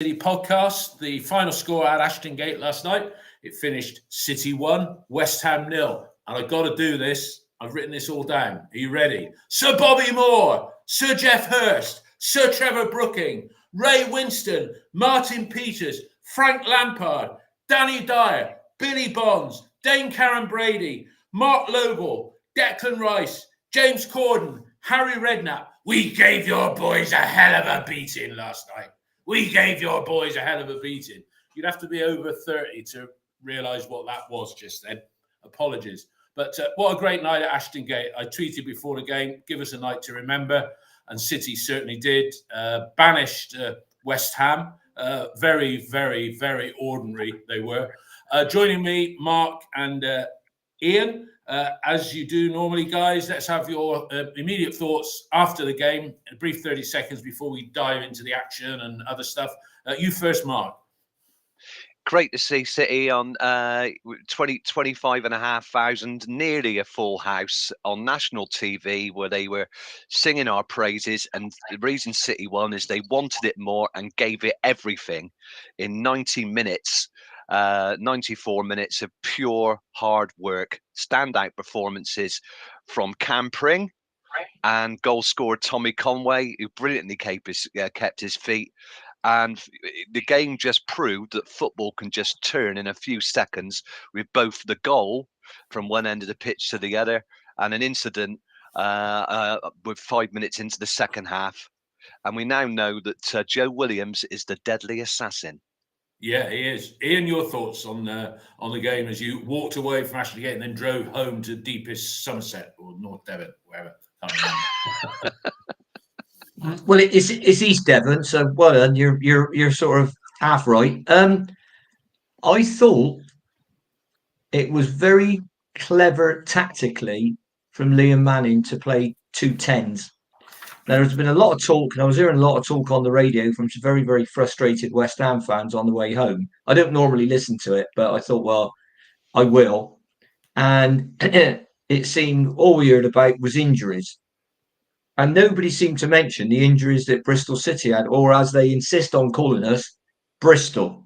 City podcast. The final score at Ashton Gate last night, it finished City 1, West Ham 0. And I've got to do this. I've written this all down. Are you ready? Sir Bobby Moore, Sir Geoff Hurst, Sir Trevor Brooking, Ray Winston, Martin Peters, Frank Lampard, Danny Dyer, Billy Bonds, Dane Karen Brady, Mark Lobel, Declan Rice, James Corden, Harry Redknapp. We gave your boys a hell of a beating last night. We gave your boys a hell of a beating. You'd have to be over 30 to realise what that was just then. Apologies. But what a great night at Ashton Gate. I tweeted before the game, give us a night to remember. And City certainly did. Banished West Ham. Very, very, very ordinary they were. Joining me, Mark and Ian. As you do normally, guys, let's have your immediate thoughts after the game. A brief 30 seconds before we dive into the action and other stuff. You first, Mark. Great to see City on 25,500, nearly a full house on national TV where they were singing our praises. And the reason City won is they wanted it more and gave it everything in 90 minutes. 94 minutes of pure hard work, standout performances from Cam Pring and goal scorer Tommy Conway, who brilliantly kept his feet. And the game just proved that football can just turn in a few seconds with both the goal from one end of the pitch to the other and an incident with 5 minutes into the second half. And we now know that Joe Williams is the deadly assassin. Yeah, he is. Ian, your thoughts on the game as you walked away from Ashton Gate and then drove home to deepest Somerset or North Devon, wherever. Well, it's East Devon, so well done. You're sort of half right. I thought it was very clever tactically from Liam Manning to play 2 10s. Now, there's been a lot of talk, and I was hearing a lot of talk on the radio from some very, very frustrated West Ham fans on the way home. I don't normally listen to it, but I thought, well, I will. And it seemed all we heard about was injuries. And nobody seemed to mention the injuries that Bristol City had, or as they insist on calling us, Bristol,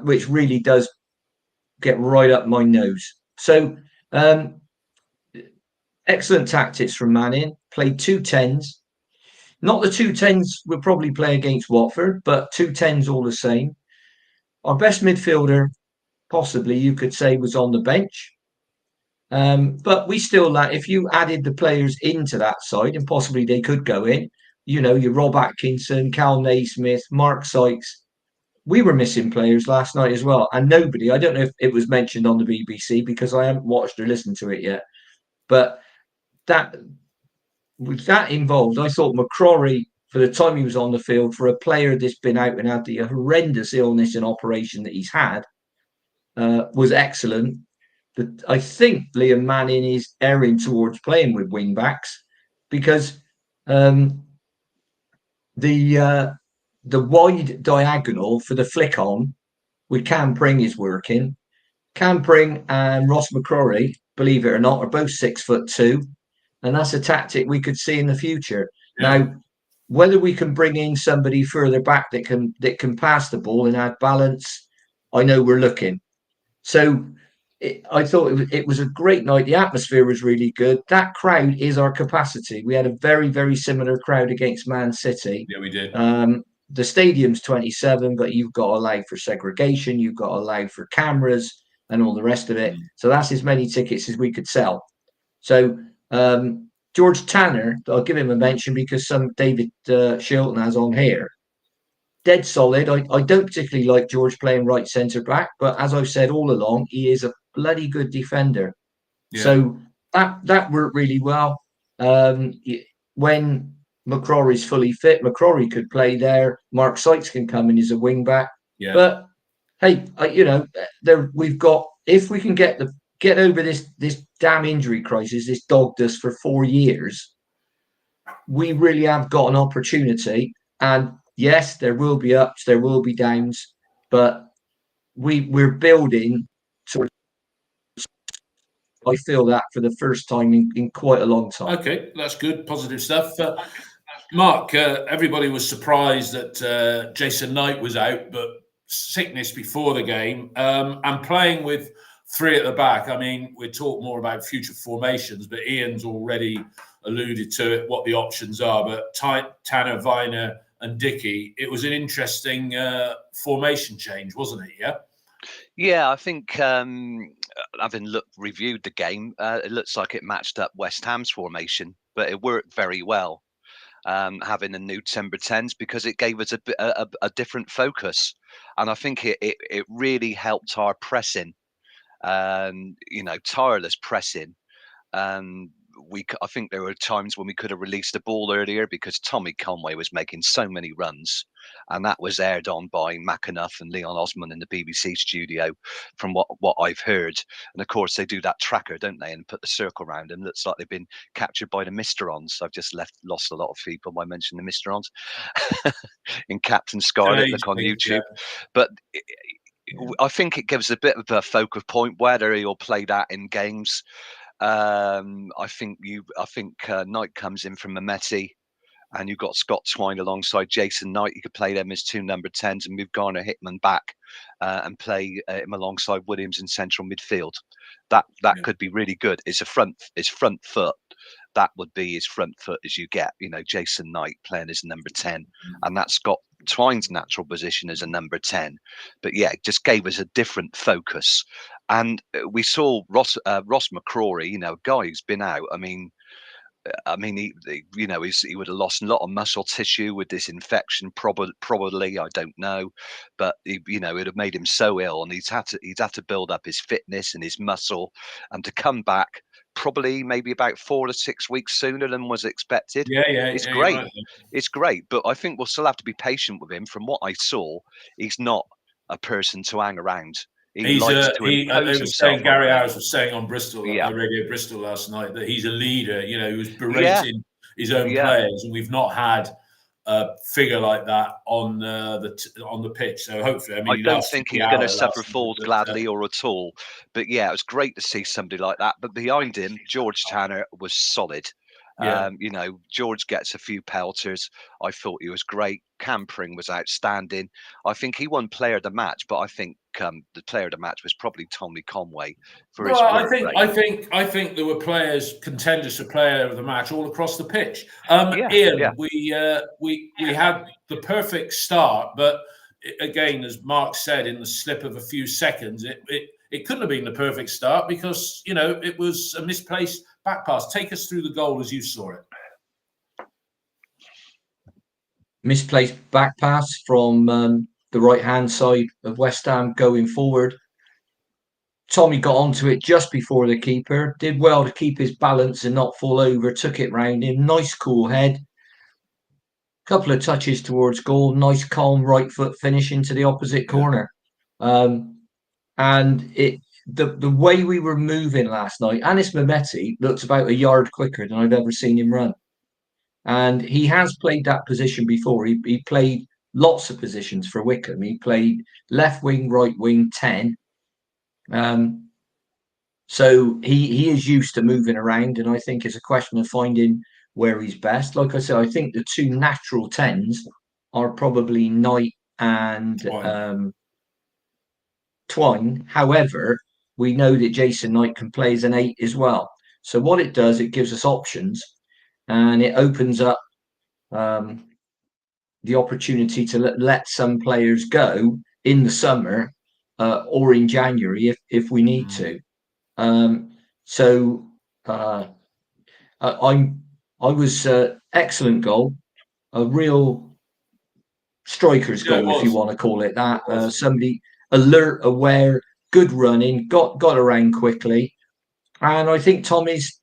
which really does get right up my nose. So, excellent tactics from Manning. Played 2 10s. Not the 2 10s we'll probably play against Watford, but 2 10s all the same. Our best midfielder, possibly, you could say, was on the bench. But we still, if you added the players into that side, and possibly they could go in, your Rob Atkinson, Cal Naismith, Mark Sykes, we were missing players last night as well. And nobody, I don't know if it was mentioned on the BBC because I haven't watched or listened to it yet, but with that involved, I thought McCrory, for the time he was on the field, for a player that's been out and had the horrendous illness and operation that he's had, was excellent. I think Liam Manning is erring towards playing with wing backs because the wide diagonal for the flick on with Cam Pring is working. Cam Pring and Ross McCrory, believe it or not, are both 6'2", and that's a tactic we could see in the future. Yeah. Now, whether we can bring in somebody further back that can pass the ball and add balance, I know we're looking. So I thought it was a great night. The atmosphere was really good. That crowd is our capacity. We had a very, very similar crowd against Man City. Yeah, we did. The stadium's 27, but you've got to allow for segregation. You've got to allow for cameras and all the rest of it. So that's as many tickets as we could sell. So George Tanner, I'll give him a mention because some David Shilton has on here. Dead solid. I don't particularly like George playing right centre back, but as I've said all along, he is a bloody good defender. Yeah. So that worked really well. When McCrory's fully fit, McCrory could play there. Mark Sykes can come in as a wing back. Yeah. But hey, we've got, if we can get over this damn injury crisis, this dogged us for 4 years, we really have got an opportunity. And yes, there will be ups, there will be downs, but we're building sort of. I feel that for the first time in quite a long time. Okay, that's good, positive stuff. Mark, everybody was surprised that Jason Knight was out, but sickness before the game and playing with three at the back. I mean, we'll talk more about future formations, but Ian's already alluded to it, what the options are. But Tanner, Viner and Dickey, it was an interesting formation change, wasn't it? Yeah? Yeah, I think having reviewed the game, it looks like it matched up West Ham's formation, but it worked very well. Having the new timber 10s, because it gave us a different focus, and I think it really helped our pressing, tireless pressing. I think there were times when we could have released the ball earlier because Tommy Conway was making so many runs, and that was aired on by McAnuff and Leon Osman in the BBC studio, from what I've heard. And of course, they do that tracker, don't they, and put the circle around them. Looks like they've been captured by the Mysterons. I've just lost a lot of people by mentioning the Mysterons in Captain Scarlet. Look on YouTube, but. I think it gives a bit of a focal point whether he'll play that in games. I think Knight comes in from Mehmeti, and you've got Scott Twine alongside Jason Knight. You could play them as two number 10s and move Garner Hickman back and play him alongside Williams in central midfield. That could be really good. His front foot. That would be as front foot as you get. Jason Knight playing as number 10, and that's Scott Twine's natural position as a number 10. But yeah, it just gave us a different focus. And we saw Ross McCrory, a guy who's been out. I mean, he would have lost a lot of muscle tissue with this infection, probably. I don't know, but it would have made him so ill, and he'd had to build up his fitness and his muscle, and to come back probably maybe about 4 to 6 weeks sooner than was expected. It's great. Right. It's great, but I think we'll still have to be patient with him. From what I saw, he's not a person to hang around. Gary Hours was saying on Radio Bristol last night that he's a leader. He was berating his own players, and we've not had a figure like that on the pitch. So hopefully, I don't think he's going to suffer falls gladly or at all. But yeah, it was great to see somebody like that. But behind him, George Tanner was solid. Yeah. George gets a few pelters. I thought he was great. Campering was outstanding. I think he won player of the match, but I think the player of the match was probably Tommy Conway for his work rate. I think there were contenders for player of the match all across the pitch. Ian, we had the perfect start, but again, as Mark said, in the slip of a few seconds, it couldn't have been the perfect start because it was a misplaced back pass. Take us through the goal as you saw it. Misplaced back pass from the right-hand side of West Ham going forward. Tommy got onto it just before the keeper. Did well to keep his balance and not fall over. Took it round him. Nice cool head. Couple of touches towards goal. Nice calm right foot finish into the opposite corner. And the way we were moving last night, Anis Mehmeti looked about a yard quicker than I've ever seen him run. And he has played that position before. He played lots of positions for Wickham. He played left wing, right wing, 10. So he is used to moving around, and I think it's a question of finding where he's best. Like I said, I think the two natural 10s are probably Knight and Twine. However, we know that Jason Knight can play as an 8 as well. So what it does, it gives us options. And it opens up the opportunity to let some players go in the summer or in January if we need to. I was excellent goal, a real striker's goal, if you want to call it that. Somebody alert, aware, good running, got around quickly, and I think Tommy's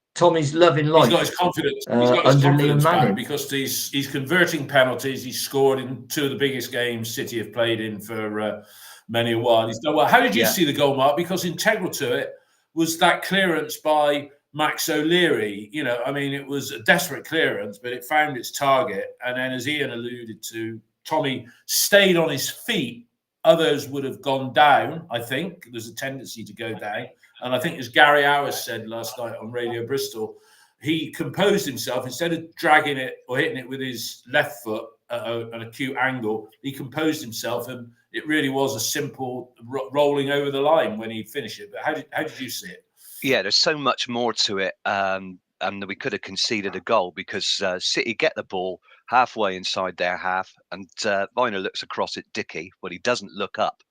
loving life. He's got his confidence. He's got his confidence back because he's converting penalties. He's scored in two of the biggest games City have played in for many a while. He's done well. How did you see the goal, Mark? Because integral to it was that clearance by Max O'Leary. It was a desperate clearance, but it found its target. And then, as Ian alluded to, Tommy stayed on his feet. Others would have gone down. I think there's a tendency to go down. And I think, as Gary Hours said last night on Radio Bristol, he composed himself. Instead of dragging it or hitting it with his left foot at an acute angle, he composed himself, and it really was a simple rolling over the line when he finished it. But how did you see it? Yeah, there's so much more to it, and we could have conceded a goal because City get the ball halfway inside their half, and Viner looks across at Dickey, but he doesn't look up.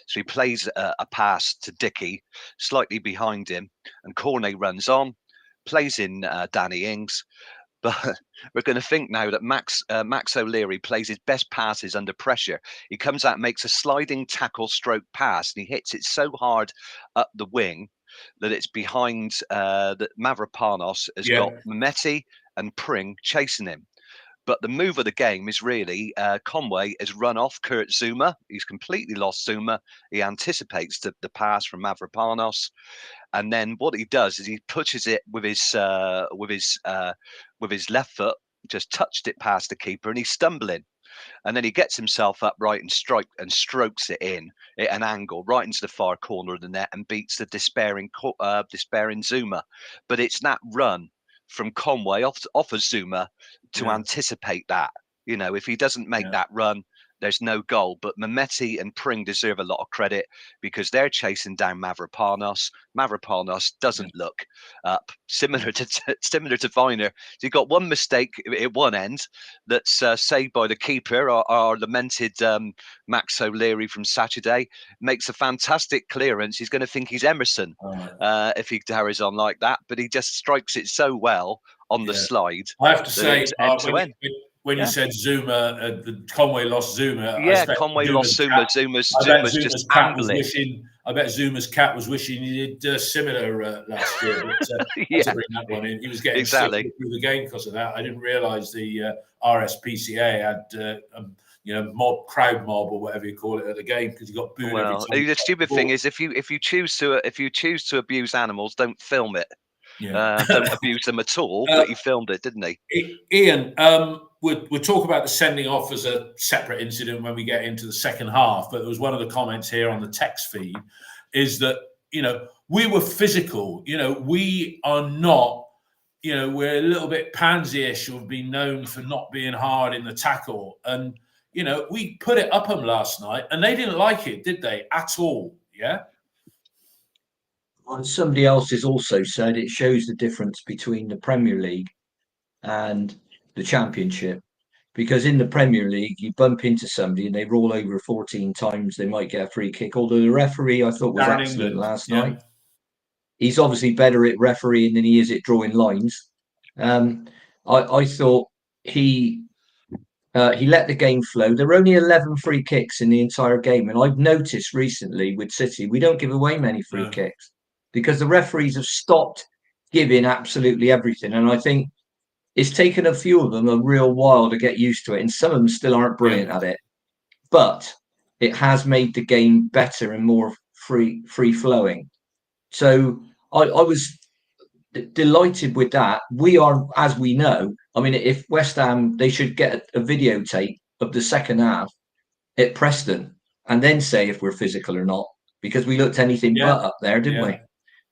So he plays a pass to Dickey, slightly behind him, and Cornet runs on, plays in Danny Ings. But we're going to think now that Max O'Leary plays his best passes under pressure. He comes out, makes a sliding tackle stroke pass, and he hits it so hard up the wing that it's behind that Mavropanos has got Mehmeti and Pring chasing him. But the move of the game is really Conway has run off Kurt Zouma. He's completely lost Zouma. He anticipates the pass from Mavropanos, and then what he does is he pushes it with his left foot, just touched it past the keeper, and he's stumbling. And then he gets himself upright and strokes it in at an angle right into the far corner of the net and beats the despairing Zouma. But it's that run from Conway off of Zouma to anticipate that. You know, if he doesn't make that run, there's no goal. But Mehmeti and Pring deserve a lot of credit because they're chasing down Mavropanos. Mavropanos doesn't look up, similar to Viner. He got one mistake at one end that's saved by the keeper, our lamented Max O'Leary from Saturday. Makes a fantastic clearance. He's going to think he's Emerson if he carries on like that, but he just strikes it so well on the slide. I have to say, when you said Zouma, Conway lost Zouma. Yeah, Conway lost Zouma. Zouma's just ambling. I bet Zuma's cat was wishing he did similar last year. But to bring that one in, he was getting sick through the game because of that. I didn't realise the RSPCA had crowd mob or whatever you call it at the game because he got booed. Well, every time. The stupid thing is if you choose to abuse animals, don't film it. Don't abuse them at all. But he filmed it, didn't he? Ian, we'll talk about the sending off as a separate incident when we get into the second half. But there was one of the comments here on the text feed is that, we were physical. We are not, we're a little bit pansy-ish or been known for not being hard in the tackle. And, we put it up them last night and they didn't like it, did they? At all. Yeah. And somebody else has also said it shows the difference between the Premier League and the Championship. Because in the Premier League, you bump into somebody and they roll over 14 times, they might get a free kick. Although the referee, I thought, was excellent last night. He's obviously better at refereeing than he is at drawing lines. I thought he let the game flow. There were only 11 free kicks in the entire game. And I've noticed recently with City, we don't give away many free kicks because the referees have stopped giving absolutely everything. And I think it's taken a few of them a real while to get used to it. And some of them still aren't brilliant at it. But it has made the game better and more free flowing. So I was delighted with that. We are, as we know, I mean, if West Ham, they should get a videotape of the second half at Preston and then say if we're physical or not, because we looked anything but up there, didn't we?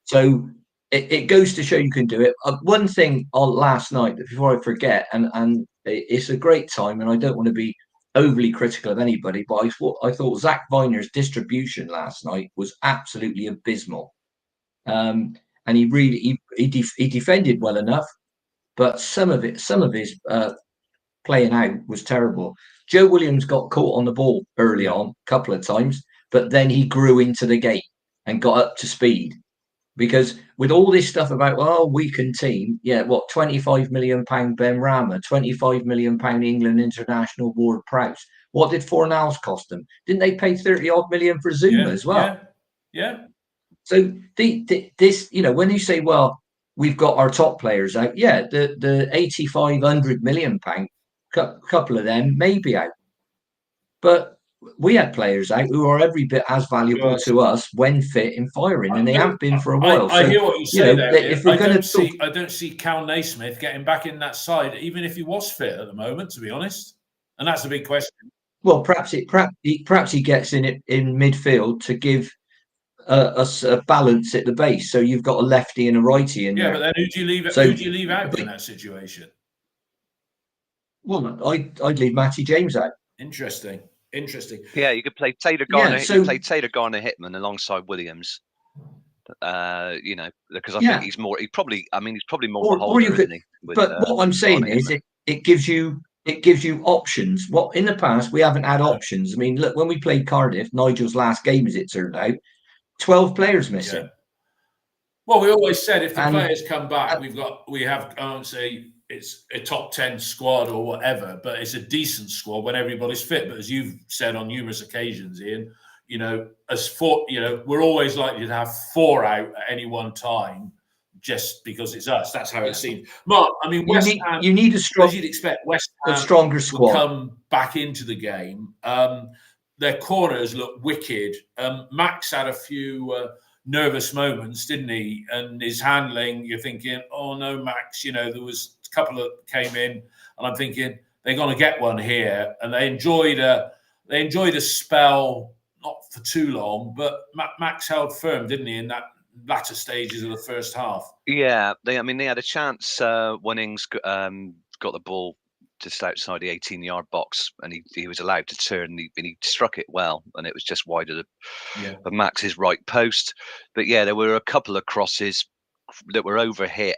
So it goes to show you can do it. One thing last night, before I forget, and it's a great time, and I don't want to be overly critical of anybody, but I thought Zach Viner's distribution last night was absolutely abysmal. And he defended well enough, but some of his playing out was terrible. Joe Williams got caught on the ball early on a couple of times, but then he grew into the game and got up to speed. Because with all this stuff about, weakened team, 25 million pound Ben Rama, 25 million pound England international Ward Prowse. What did Fornals cost them? Didn't they pay 30 odd million for Zouma as well? Yeah. So this, when you say, we've got our top players out, the 85-100 million pound, couple of them may be out, but we had players out who are every bit as valuable to us when fit and firing, and they have been for a while. I hear what you say there. If we're going to I don't see Cal Naismith getting back in that side, even if he was fit at the moment, to be honest. And that's a big question. Well, perhaps he gets in midfield to give a balance at the base. So you've got a lefty and a righty in there. Yeah, but then who do you leave? So, who do you leave out in that situation? Well, I'd leave Matty James out. Interesting. Yeah, you could play Taylor Garner. You play Taylor Garner Hickman alongside Williams. Because I think he's more. He's probably more of a holder, isn't he? But what I'm saying is, it gives you options. What in the past we haven't had options. I mean, look, when we played Cardiff, Nigel's last game, as it turned out, 12 players missing. Yeah. Well, we always said if the players come back, we have. I won't say it's a top 10 squad or whatever, but it's a decent squad when everybody's fit. But as you've said on numerous occasions, Ian, we're always likely to have 4 out at any one time, just because it's us. That's how it seems. Mark, I mean, West Ham. You need as you'd expect, West Ham a stronger squad come back into the game. Their corners look wicked. Max had a few nervous moments, didn't he? And his handling, you're thinking, oh no, Max. There was a couple that came in, and I'm thinking they're going to get one here. And they enjoyed a spell. Not for too long, but Max held firm, didn't he, in that latter stages of the first half? Yeah, they had a chance when Ings got the ball just outside the 18-yard box, and he was allowed to turn. And he struck it well, and it was just wide of Max's right post. But yeah, there were a couple of crosses that were overhit.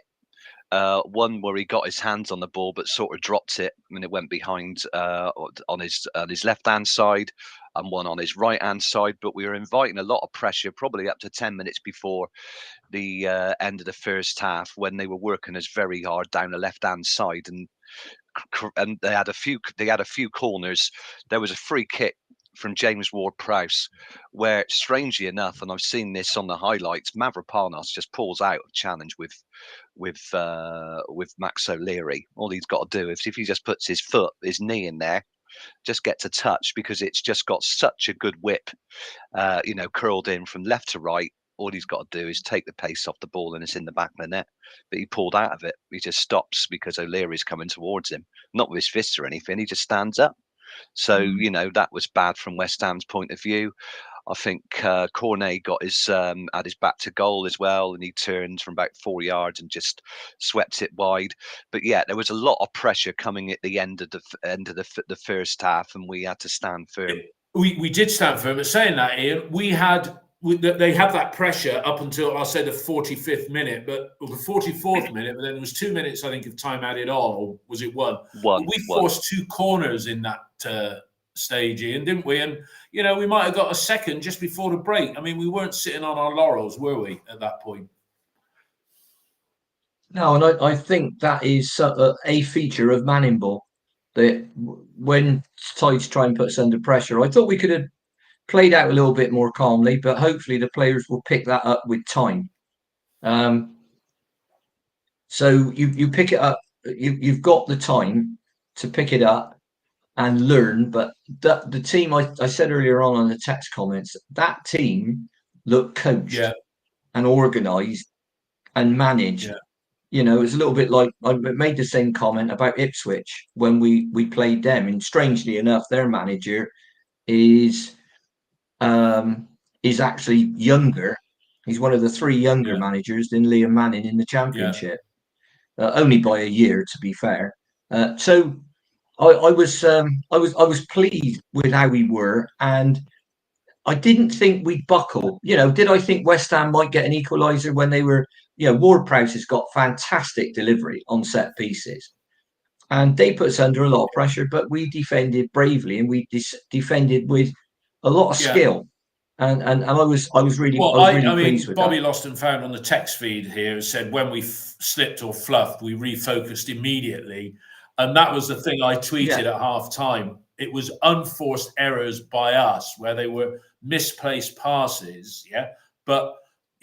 One where he got his hands on the ball but sort of dropped it. I mean, it went behind on his left-hand side, and one on his right-hand side. But we were inviting a lot of pressure, probably up to 10 minutes before the end of the first half, when they were working us very hard down the left-hand side, and they had a few corners. There was a free kick from James Ward-Prowse, where, strangely enough, and I've seen this on the highlights, Mavropanos just pulls out of challenge with Max O'Leary. All he's got to do is, if he just puts his knee in there, just gets a touch, because it's just got such a good whip, curled in from left to right. All he's got to do is take the pace off the ball, and it's in the back of the net. But he pulled out of it. He just stops because O'Leary's coming towards him, not with his fists or anything. He just stands up. So, that was bad from West Ham's point of view. I think Cornet got had his back to goal as well, and he turned from about 4 yards and just swept it wide. But yeah, there was a lot of pressure coming at the end of the first half, and we had to stand firm. We did stand firm. But saying that, Ian, they had that pressure up until, I'll say, the 45th minute, the 44th minute, but then there was 2 minutes, I think, of time added on, or was it one? We forced 2 corners in that stage, Ian, didn't we? And, we might have got a second just before the break. I mean, we weren't sitting on our laurels, were we, at that point? No, and I think that is a feature of Manning ball, that when sides try and put us under pressure, I thought we could have played out a little bit more calmly, but hopefully the players will pick that up with time. So you pick it up, you've got the time to pick it up and learn. But the team, I said earlier on the text comments, that team looked coached and organised and managed. It was a little bit like, I made the same comment about Ipswich when we played them, and strangely enough, their manager is actually younger. He's one of the 3 younger managers than Liam Manning in the Championship, only by a year, to be fair. So I was pleased with how we were, and I didn't think we'd buckle. Did I think West Ham might get an equaliser when they were? Ward-Prowse has got fantastic delivery on set pieces, and they put us under a lot of pressure. But we defended bravely, and we defended with a lot of skill. And I was really pleased with Bobby that. Lost and Found on the text feed here said, when we slipped or fluffed, we refocused immediately. And that was the thing I tweeted at half time. It was unforced errors by us, where they were misplaced passes. But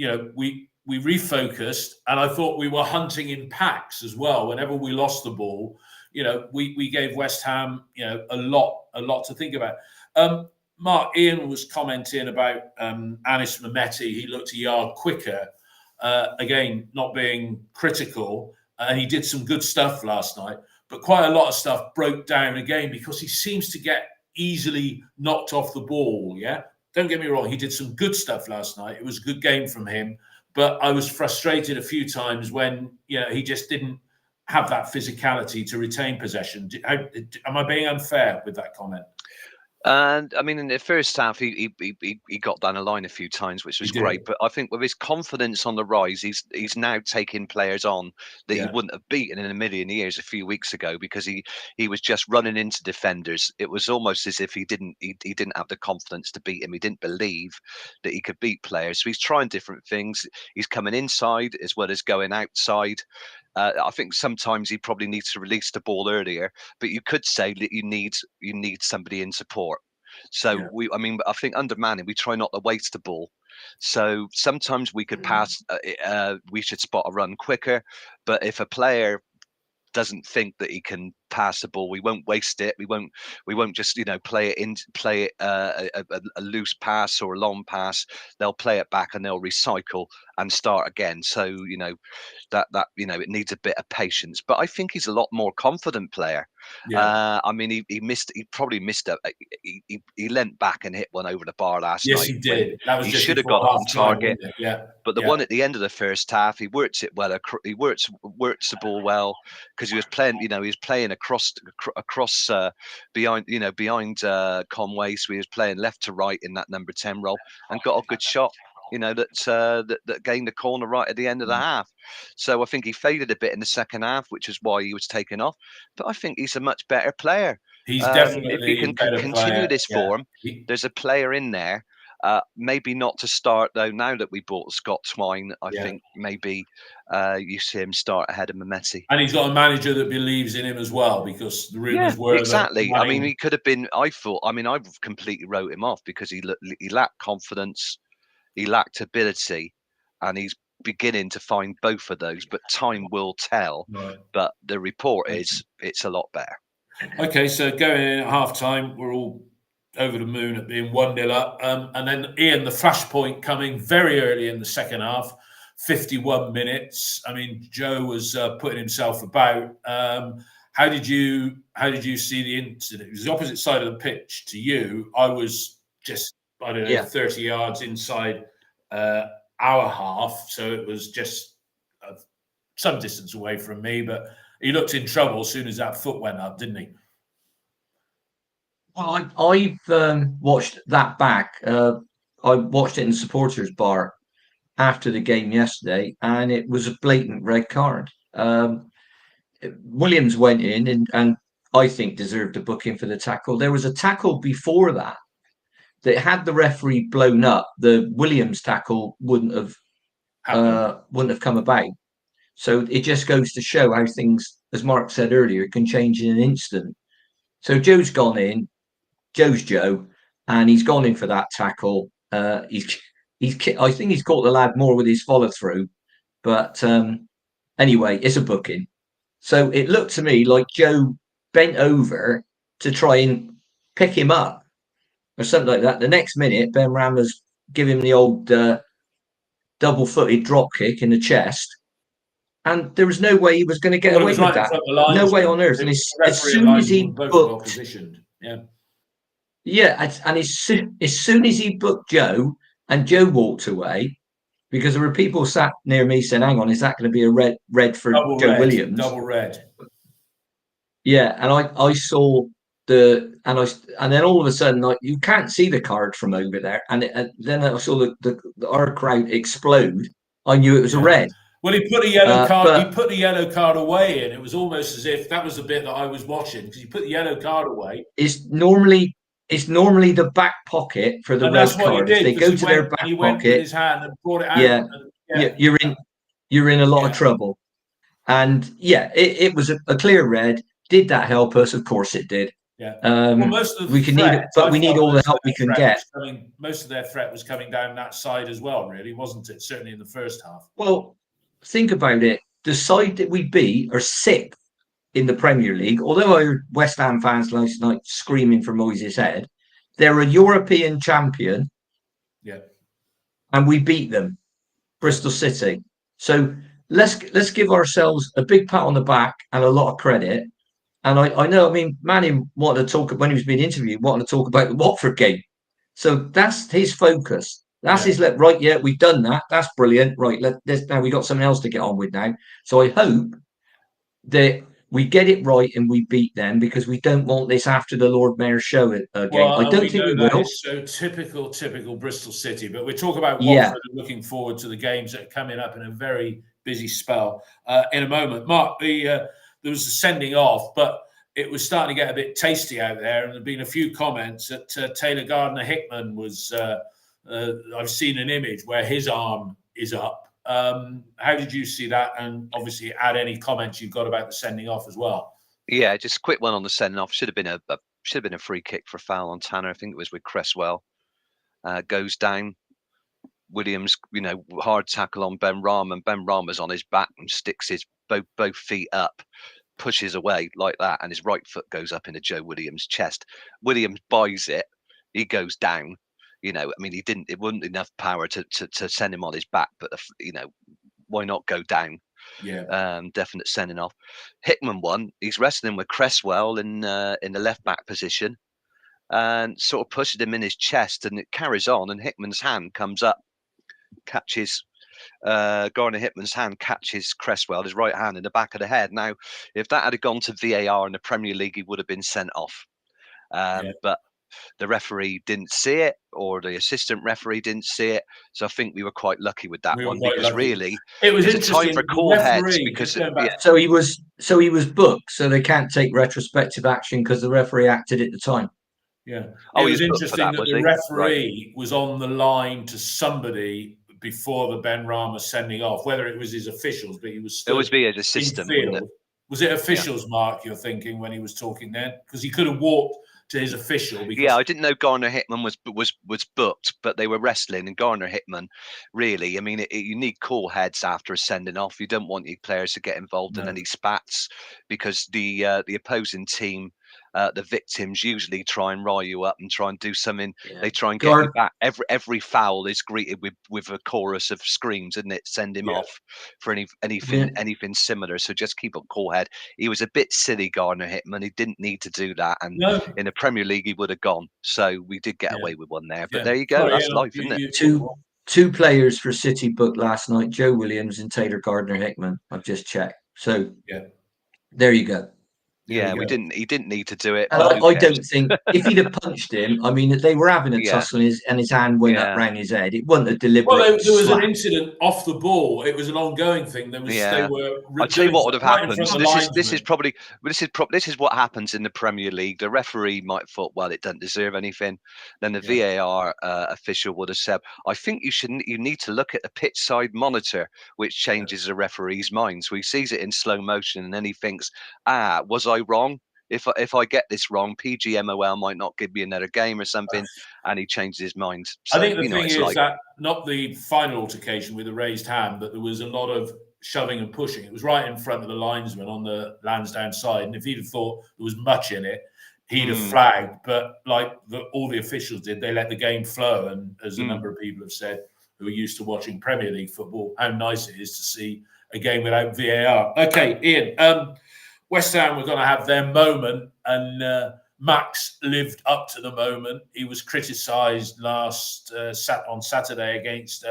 we refocused, and I thought we were hunting in packs as well. Whenever we lost the ball, we gave West Ham a lot to think about. Mark, Ian was commenting about Anis Mehmeti. He looked a yard quicker. Again, not being critical, and he did some good stuff last night, but quite a lot of stuff broke down again because he seems to get easily knocked off the ball. don't get me wrong, he did some good stuff last night. It was a good game from him, but I was frustrated a few times when he just didn't have that physicality to retain possession. Am I being unfair with that comment? And I mean, in the first half, he got down the line a few times, which was great. But I think with his confidence on the rise, he's now taking players on that he wouldn't have beaten in a million years a few weeks ago, because he was just running into defenders. It was almost as if he didn't have the confidence to beat him. He didn't believe that he could beat players. So he's trying different things. He's coming inside as well as going outside. I think sometimes he probably needs to release the ball earlier, but you could say that you need somebody in support. So I think under Manning, we try not to waste the ball. So sometimes we could pass. We should spot a run quicker, but if a player doesn't think that he can pass the ball, we won't waste it. We won't just play it a loose pass or a long pass. They'll play it back and they'll recycle and start again. So that it needs a bit of patience. But I think he's a lot more confident player. I mean, he probably missed he leant back and hit one over the bar last night. Yes, he did. That was he just should have got it on target. But the Yeah. one at the end of the first half, he works it well. He works the ball well, because he was playing. He was playing across behind Conway. So he was playing left to right in that number 10 role and got a good shot. That gained the corner right at the end of the half. So I think he faded a bit in the second half, which is why he was taken off. But I think he's a much better player. He's definitely if he can continue player. this form, there's a player in there. Maybe not to start though. Now that we bought Scott Twine, I think maybe you see him start ahead of Mehmeti. And he's got a manager that believes in him as well, because the rumours were exactly. I mean, he could have been. I completely wrote him off because he lacked confidence, he lacked ability, and he's beginning to find both of those. But time will tell. Right. But the report is it's a lot better. Okay, so going in at half time, we're all over the moon at being 1-0 up. And then Ian, the flashpoint coming very early in the second half, 51 minutes. I mean, Joe was putting himself about. How did you see the incident? It was the opposite side of the pitch to you. I was just, 30 yards inside our half. So it was just some distance away from me, but he looked in trouble as soon as that foot went up, didn't he? Well, I've watched that back. I watched it in the supporters bar after the game yesterday, and it was a blatant red card. Williams went in and I think deserved a booking for the tackle. There was a tackle before that had the referee blown up. The Williams tackle wouldn't have come about. So it just goes to show how things, as Mark said earlier, can change in an instant. So Joe's gone in. Joe's Joe, and he's gone in for that tackle. I think he's caught the lad more with his follow through, but anyway, it's a booking. So it looked to me like Joe bent over to try and pick him up or something like that. The next minute, Ben Rammers give him the old double-footed drop kick in the chest, and there was no way he was going to get away with that. No way on earth. And as soon as he booked, and as soon as he booked Joe and Joe walked away, because there were people sat near me saying, "Hang on, is that going to be a red for Joe Williams?" Double red. Yeah, and I saw and then all of a sudden, you can't see the card from over there, and then I saw our crowd explode. I knew it was a red. Well, he put a yellow card. He put the yellow card away, and it was almost as if that was the bit that I was watching, because he put the yellow card away. It's normally the back pocket for the red card. If they go to their back pocket, with his hand and brought it out. You're in a lot of trouble. And it was a clear red. Did that help us? Of course it did. Yeah. Most of we need all the help we can get. Most of their threat was coming down that side as well, really, wasn't it? Certainly in the first half. Well, think about it. The side that we beat are sixth in the Premier League. Although I heard West Ham fans last night screaming for Moyes' head, they're a European champion. Yeah. And we beat them, Bristol City. So let's give ourselves a big pat on the back and a lot of credit. And I know, Manning wanted to talk, when he was being interviewed, wanted to talk about the Watford game. So that's his focus. That's Yeah. his right. Yeah, we've done that. That's brilliant. Right. Now we got something else to get on with now. So I hope that we get it right and we beat them, because we don't want this after the Lord Mayor's show again. Well, I and don't we think know we that will. is so typical Bristol City. But we talk about Yeah. Watford and looking forward to the games that are coming up in a very busy spell in a moment. Mark, there was a sending off, but it was starting to get a bit tasty out there, and there've been a few comments that Taylor Gardner-Hickman was. I've seen an image where his arm is up. How did you see that? And obviously, add any comments you've got about the sending off as well. Yeah, just a quick one on the sending off. Should have been a free kick for a foul on Tanner. I think it was with Cresswell. Goes down. Williams, hard tackle on Ben Rahman. Ben Rahman's on his back and sticks his both feet up, pushes away like that, and his right foot goes up into Joe Williams' chest. Williams buys it. He goes down. He didn't. It wasn't enough power to send him on his back, but why not go down? Yeah. Definite sending off. Hickman won. He's wrestling with Cresswell in the left back position, and sort of pushes him in his chest, and it carries on. And Hickman's hand comes up, catches Gardner-Hickman's hand catches Cresswell, his right hand, in the back of the head. Now, if that had gone to VAR in the Premier League, he would have been sent off. But the referee didn't see it, or the assistant referee didn't see it. So I think we were quite lucky with that one, because really it was it's a time for cool heads. Because so he was booked, so they can't take retrospective action because the referee acted at the time. Yeah. It was interesting that the referee was on the line to somebody before the Ben Rama sending off, whether it was his officials, but he was still. It was be his assistant. Was it officials, Mark, you're thinking, when he was talking then? Because he could have walked to his official. Because... Yeah, I didn't know Gardner-Hickman was booked, but they were wrestling, and Gardner-Hickman, really, you need cool heads after a sending off. You don't want your players to get involved in any spats, because the opposing team, the victims, usually try and rile you up and try and do something. Yeah. They try and get you back. Every foul is greeted with a chorus of screams, isn't it? Send him off for anything similar. So just keep a cool head. He was a bit silly, Gardner-Hickman. He didn't need to do that, and in the Premier League he would have gone. So we did get away with one there. But there you go. That's life, isn't it? Two players for City booked last night: Joe Williams and Taylor Gardner-Hickman. I've just checked. So there you go. Yeah, he didn't need to do it. And I don't think if he'd have punched him, they were having a tussle, and his hand went up round his head. It wasn't a deliberate. Well, there was an incident off the ball. It was an ongoing thing. They were. I'll tell you what would have happened. This is what happens in the Premier League. The referee might have thought, well, it doesn't deserve anything. Then the VAR official would have said, I think you need to look at the pitch side monitor, which changes the referee's mind. So he sees it in slow motion, and then he thinks, was I wrong? If I get this wrong, PGMOL might not give me another game or something, and he changes his mind. So, I think the thing is that not the final altercation with the raised hand, but there was a lot of shoving and pushing. It was right in front of the linesman on the Lansdowne side, and if he'd have thought there was much in it, he'd have flagged. But like all the officials did, they let the game flow. And as a number of people have said who are used to watching Premier League football, how nice it is to see a game without VAR. Okay, Ian. West Ham were going to have their moment, and Max lived up to the moment. He was criticised on Saturday against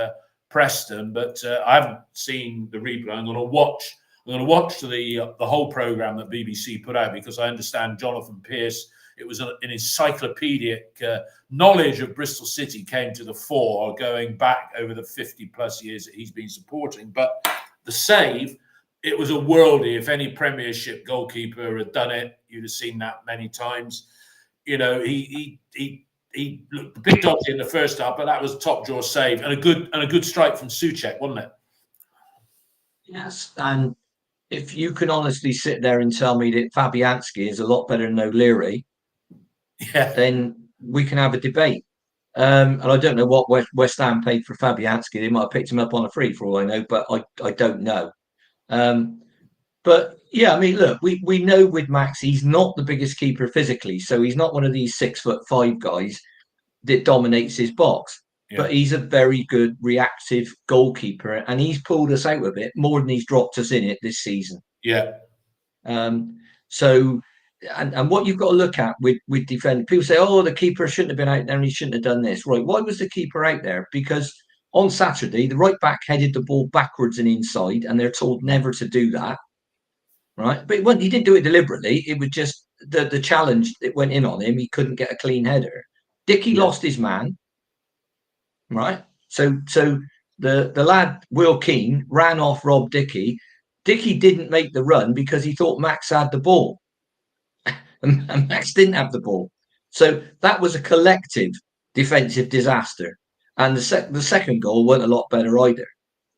Preston, but I haven't seen the replay. I'm going to watch the whole programme that BBC put out, because I understand Jonathan Pearce. It was an encyclopedic knowledge of Bristol City came to the fore, going back over the 50 plus years that he's been supporting. But the save. It was a worldie. If any Premiership goalkeeper had done it, you'd have seen that many times. He looked a bit dodgy in the first half, but that was a top draw save and a good strike from Souček, wasn't it? Yes, and if you can honestly sit there and tell me that Fabianski is a lot better than O'Leary, then we can have a debate. And I don't know what West Ham paid for Fabianski. They might have picked him up on a free, for all I know, but I don't know. But look, we know with Max, he's not the biggest keeper physically, so he's not one of these 6'5" guys that dominates his box. But he's a very good reactive goalkeeper, and he's pulled us out of it more than he's dropped us in it this season. So and what you've got to look at with defending, people say, oh, the keeper shouldn't have been out there and he shouldn't have done this. Right. Why was the keeper out there? Because on Saturday, the right back headed the ball backwards and inside, and they're told never to do that. Right. But he didn't do it deliberately. It was just the challenge that went in on him. He couldn't get a clean header. Dickey lost his man. Right. So the lad, Will Keane, ran off Rob Dickey. Dickey didn't make the run because he thought Max had the ball. And Max didn't have the ball. So that was a collective defensive disaster. And the second goal wasn't a lot better either.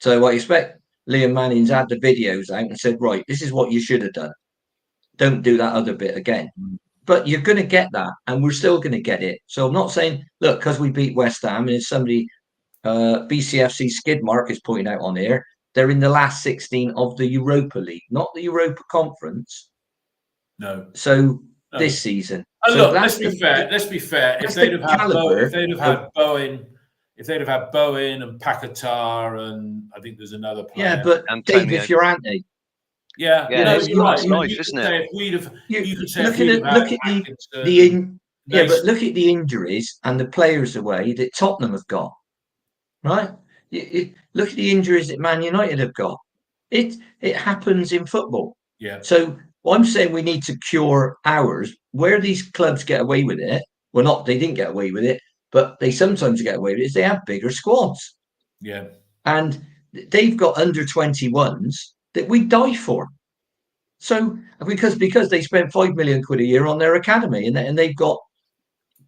So I expect Liam Manning's had the videos out and said, right, this is what you should have done. Don't do that other bit again. But you're going to get that, and we're still going to get it. So I'm not saying, look, because we beat West Ham, and somebody, BCFC Skidmark is pointing out on here, they're in the last 16 of the Europa League, not the Europa Conference. No. So this season. And so look, let's be fair. If they'd have had Bowen, and Paquetá, and I think there's another player. Yeah, but Antonio. David Fiorante. Yeah, you're right. It's nice, you isn't it? But look at the injuries and the players away that Tottenham have got. Right? Look at the injuries that Man United have got. It happens in football. Yeah. So I'm saying we need to cure ours. Where these clubs get away with it, they didn't get away with it, but they sometimes get away with it, is they have bigger squads. Yeah. And they've got under 21s that we die for. So because they spent £5 million a year on their academy, and they've got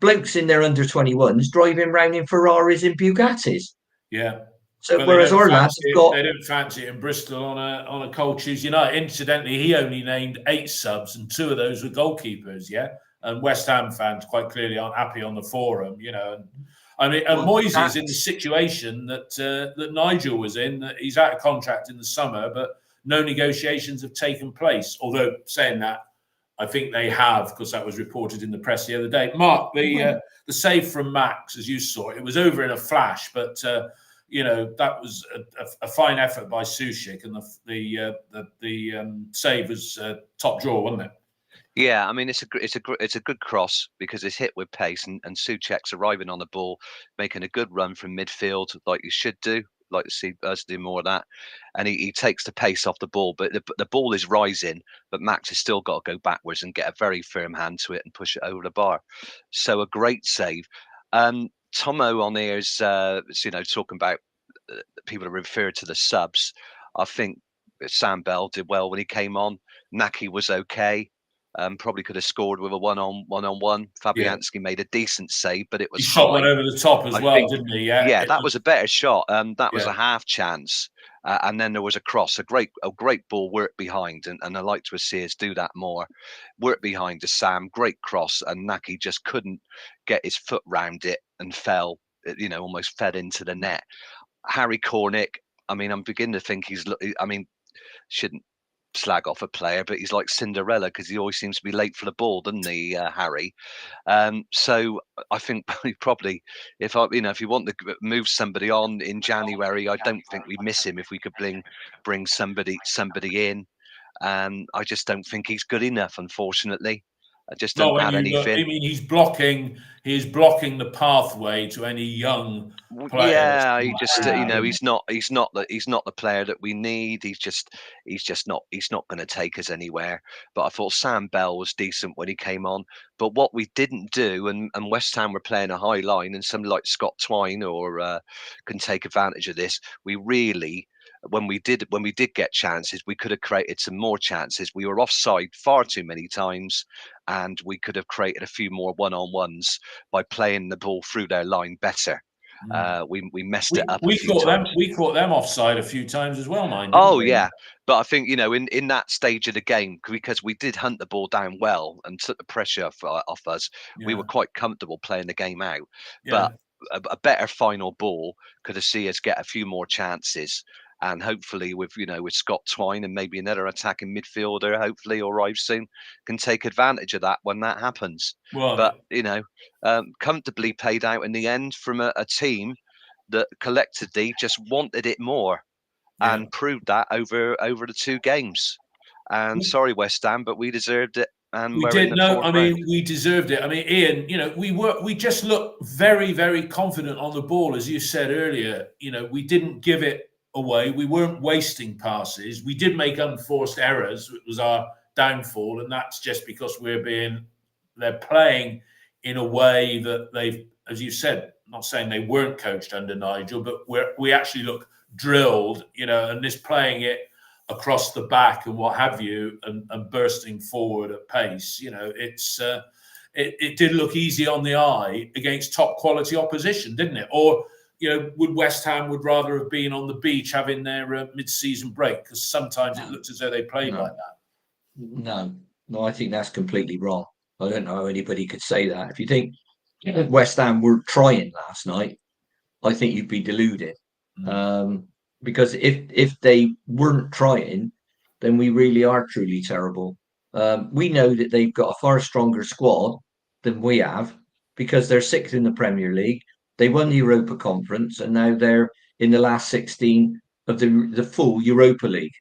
blokes in their under 21s driving around in Ferraris and Bugattis. Yeah. So whereas our lads have got, they didn't fancy it in Bristol on a cold Tuesday night. Incidentally, he only named 8 subs, and 2 of those were goalkeepers. Yeah, and West Ham fans quite clearly aren't happy on the forum. And Moyes is in the situation that Nigel was in. That he's out of contract in the summer, but no negotiations have taken place. Although saying that, I think they have, because that was reported in the press the other day. Mark, the save from Max, as you saw it was over in a flash, but that was a fine effort by Suchik, and the save was top draw, wasn't it? Yeah, I mean it's a good cross because it's hit with pace, and Suchek's arriving on the ball, making a good run from midfield like you should do. Like to see us do more of that, and he takes the pace off the ball, but the ball is rising, but Max has still got to go backwards and get a very firm hand to it and push it over the bar. So a great save. Tomo on here is talking about people are referred to the subs. I think Sam Bell did well when he came on. Naki was okay. Probably could have scored with a one-on-one. Fabianski made a decent save, but it was he shot one over the top as didn't he? Yeah, that was a better shot. That was a half chance, and then there was a cross, a great ball work behind, and I like to see us do that more. Work behind to Sam, great cross, and Naki just couldn't get his foot round it and fell. Almost fed into the net. Harry Cornick. I mean, I'm beginning to think shouldn't slag off a player, but he's like Cinderella because he always seems to be late for the ball, doesn't he, Harry? So I think probably if you want to move somebody on in January, I don't think we miss him if we could bring somebody in. I just don't think he's good enough, unfortunately. I just don't add anything. I mean, he's blocking the pathway to any young players. Yeah, he just he's not the player that we need. He's not going to take us anywhere. But I thought Sam Bell was decent when he came on. But what we didn't do, and West Ham were playing a high line, and somebody like Scott Twine can take advantage of this. We really, when we did get chances, we could have created some more chances. We were offside far too many times, and we could have created a few more one-on-ones by playing the ball through their line better. We messed it up. We caught them offside a few times as well, mind. Yeah, but I think in that stage of the game, because we did hunt the ball down well and took the pressure off us, we were quite comfortable playing the game out. But a better final ball could have seen us get a few more chances. And hopefully with Scott Twine and maybe another attacking midfielder, hopefully arrive soon, can take advantage of that when that happens. Well, but comfortably played out in the end from a team that collectively just wanted it more and proved that over the 2 games. And sorry, West Ham, but we deserved it and We we're did. in the No, fourth I mean, round. we deserved it. I mean, Ian, we just looked very, very confident on the ball, as you said earlier. We didn't give it away. We weren't wasting passes. We did make unforced errors. It was our downfall, and that's just because they're playing in a way that they've, as you said, not saying they weren't coached under Nigel, but we actually look drilled, and this playing it across the back and what have you, and bursting forward at pace. It did look easy on the eye against top quality opposition, didn't it? Or would West Ham would rather have been on the beach having their mid-season break? Because sometimes it looked as though they played like that. No, I think that's completely wrong. I don't know how anybody could say that. If you think West Ham were trying last night, I think you'd be deluded. Because if they weren't trying, then we really are truly terrible. We know that they've got a far stronger squad than we have because they're sixth in the Premier League. They won the Europa Conference, and now they're in the last 16 of the full Europa League.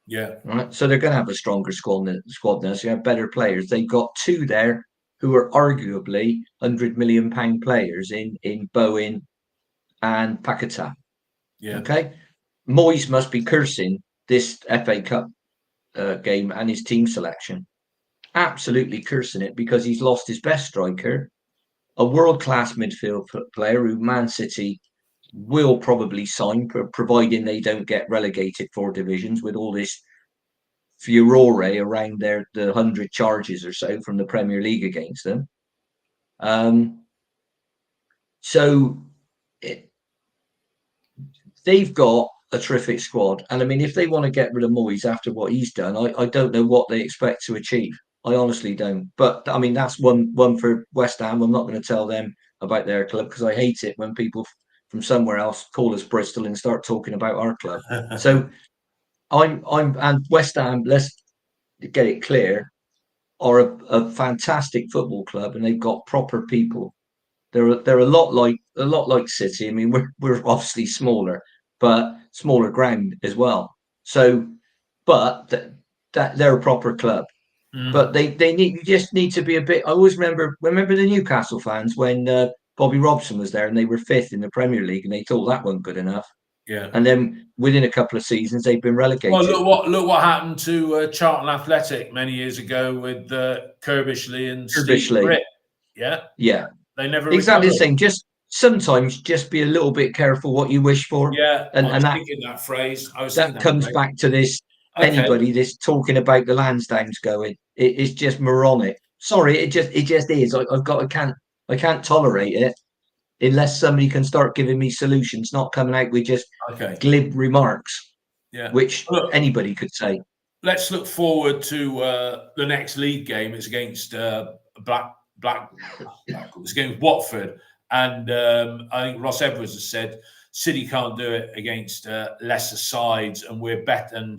Yeah. Right. So they're going to have a stronger squad now. So you have better players. They've got two there who are arguably £100 million players in Bowen and Paquetá. Yeah. Okay. Moyes must be cursing this FA Cup game and his team selection. Absolutely cursing it because he's lost his best striker, a world-class midfield player who Man City will probably sign, providing they don't get relegated 4 divisions with all this furore around the 100 charges or so from the Premier League against them. They've got a terrific squad. And I mean, if they want to get rid of Moyes after what he's done, I don't know what they expect to achieve. I honestly don't. But I mean, that's one for West Ham. I'm not going to tell them about their club because I hate it when people from somewhere else call us Bristol and start talking about our club. So and West Ham, let's get it clear, are a fantastic football club, and they've got proper people. They're a lot like City. I mean, we're obviously smaller, but smaller ground as well. So, but that they're a proper club. But you just need to be a bit. I always remember the Newcastle fans when Bobby Robson was there and they were 5th in the Premier League and they thought that wasn't good enough. Yeah. And then within a couple of seasons they've been relegated. Well, look what happened to Charlton Athletic many years ago with Kirbishley and Steve Britt. Yeah. Yeah. They never exactly recovered. the same. Just sometimes just be a little bit careful what you wish for. Yeah. And thinking that phrase. That comes back to this. Okay. Anybody this talking about the Lansdowns going, it's just moronic. Sorry, it just is. I can't tolerate it unless somebody can start giving me solutions, not coming out with just glib remarks. Yeah, which anybody could say. Let's look forward to the next league game. It's against it's against Watford, and I think Ross Edwards has said City can't do it against lesser sides, and we're better. And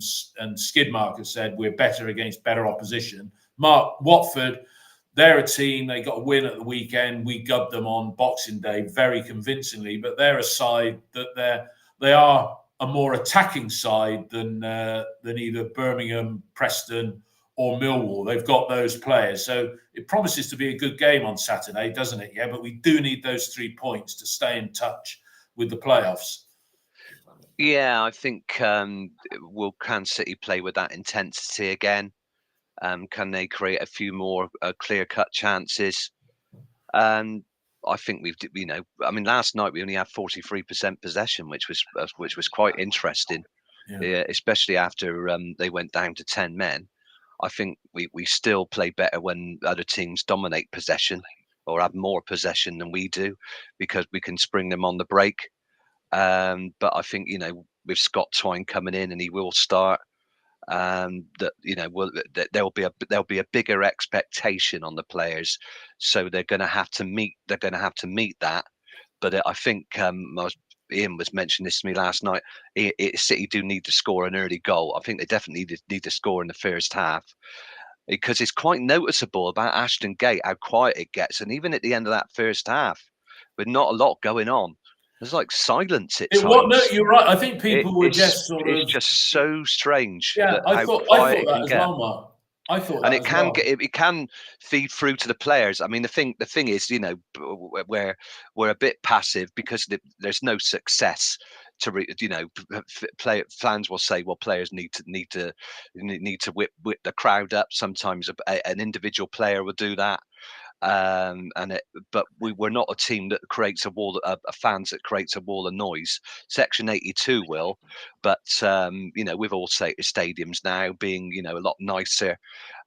Skidmark has said we're better against better opposition. Watford, they're a team. They got a win at the weekend. We gubbed them on Boxing Day very convincingly, but they're a side that they are a more attacking side than either Birmingham, Preston, or Millwall. They've got those players, so it promises to be a good game on Saturday, doesn't it? Yeah, but we do need those 3 points to stay in touch with the playoffs. Yeah, I think can City play with that intensity again? Can they create a few more clear-cut chances? And I think I mean, last night we only had 43% possession, which was quite interesting, especially after they went down to 10 men. I think we still play better when other teams dominate possession or have more possession than we do, because we can spring them on the break. But I think with Scott Twine coming in and he will start. That there'll be a bigger expectation on the players, so they're going to have to meet that. But I think Ian was mentioning this to me last night. City do need to score an early goal. I think they definitely need to score in the first half, because it's quite noticeable about Ashton Gate how quiet it gets, and even at the end of that first half, with not a lot going on. There's like silence at times. No, you're right. I think people were just sort of. It's just so strange. Yeah, I thought that as well, Mark. I thought that and it as can well. it can feed through to the players. I mean, the thing is, you know, we're a bit passive because there's no success to you know, fans will say, well, players need to whip the crowd up. Sometimes an individual player will do that. But we're not a team that creates a wall of fans that creates a wall of noise. Section 82 will, but you know, with all stadiums now being, you know, a lot nicer,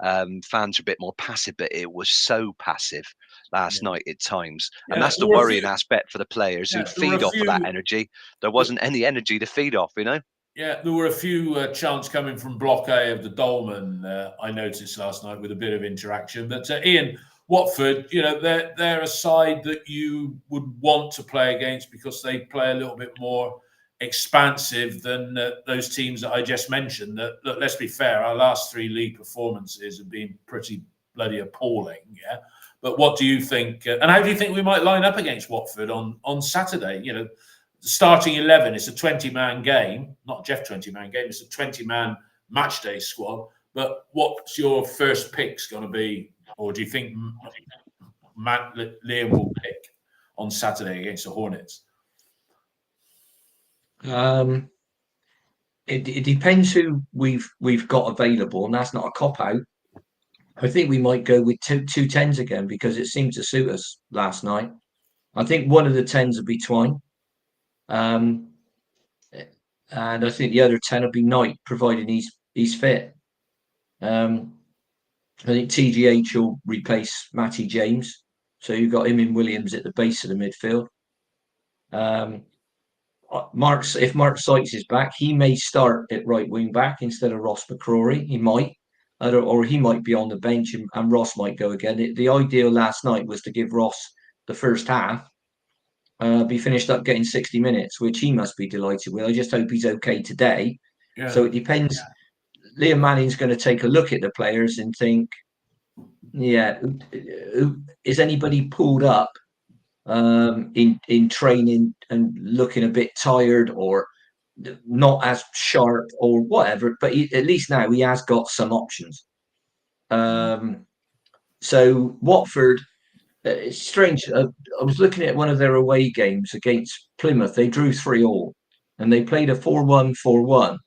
fans are a bit more passive. But it was so passive last night at times, and that's the worrying aspect for the players who feed off of that energy. There wasn't any energy to feed off, you know. Yeah, there were a few chants coming from Block A of the Dolman, I noticed last night, with a bit of interaction. But Ian, Watford, you know, they're a side that you would want to play against because they play a little bit more expansive than those teams that I just mentioned. That, look, let's be fair, our last 3 league performances have been pretty bloody appalling. Yeah, but what do you think? And how do you think we might line up against Watford on Saturday? You know, the starting 11, it's a 20-man game, not Jeff 20-man game. It's a 20-man match day squad. But what's your first pick's going to be? Or do you think Liam will pick on Saturday against the Hornets? It depends who we've got available, and that's not a cop out. I think we might go with two 10s again because it seemed to suit us last night. I think one of the 10s will be Twine, and I think the other 10 will be Knight, providing he's fit. I think TGH will replace Matty James, so you've got him in Williams at the base of the midfield. If Mark Sykes is back, he may start at right wing back instead of Ross McCrory. He might, or he might be on the bench and Ross might go again. The ideal last night was to give Ross the first half, be finished up getting 60 minutes, which he must be delighted with. I just hope he's okay today. Yeah. So it depends. Yeah. Liam Manning's going to take a look at the players and think, yeah, is anybody pulled up in training and looking a bit tired or not as sharp or whatever? But at least now he has got some options. So Watford, it's strange. I was looking at one of their away games against Plymouth. They drew 3-3 and they played a 4-1-4-1.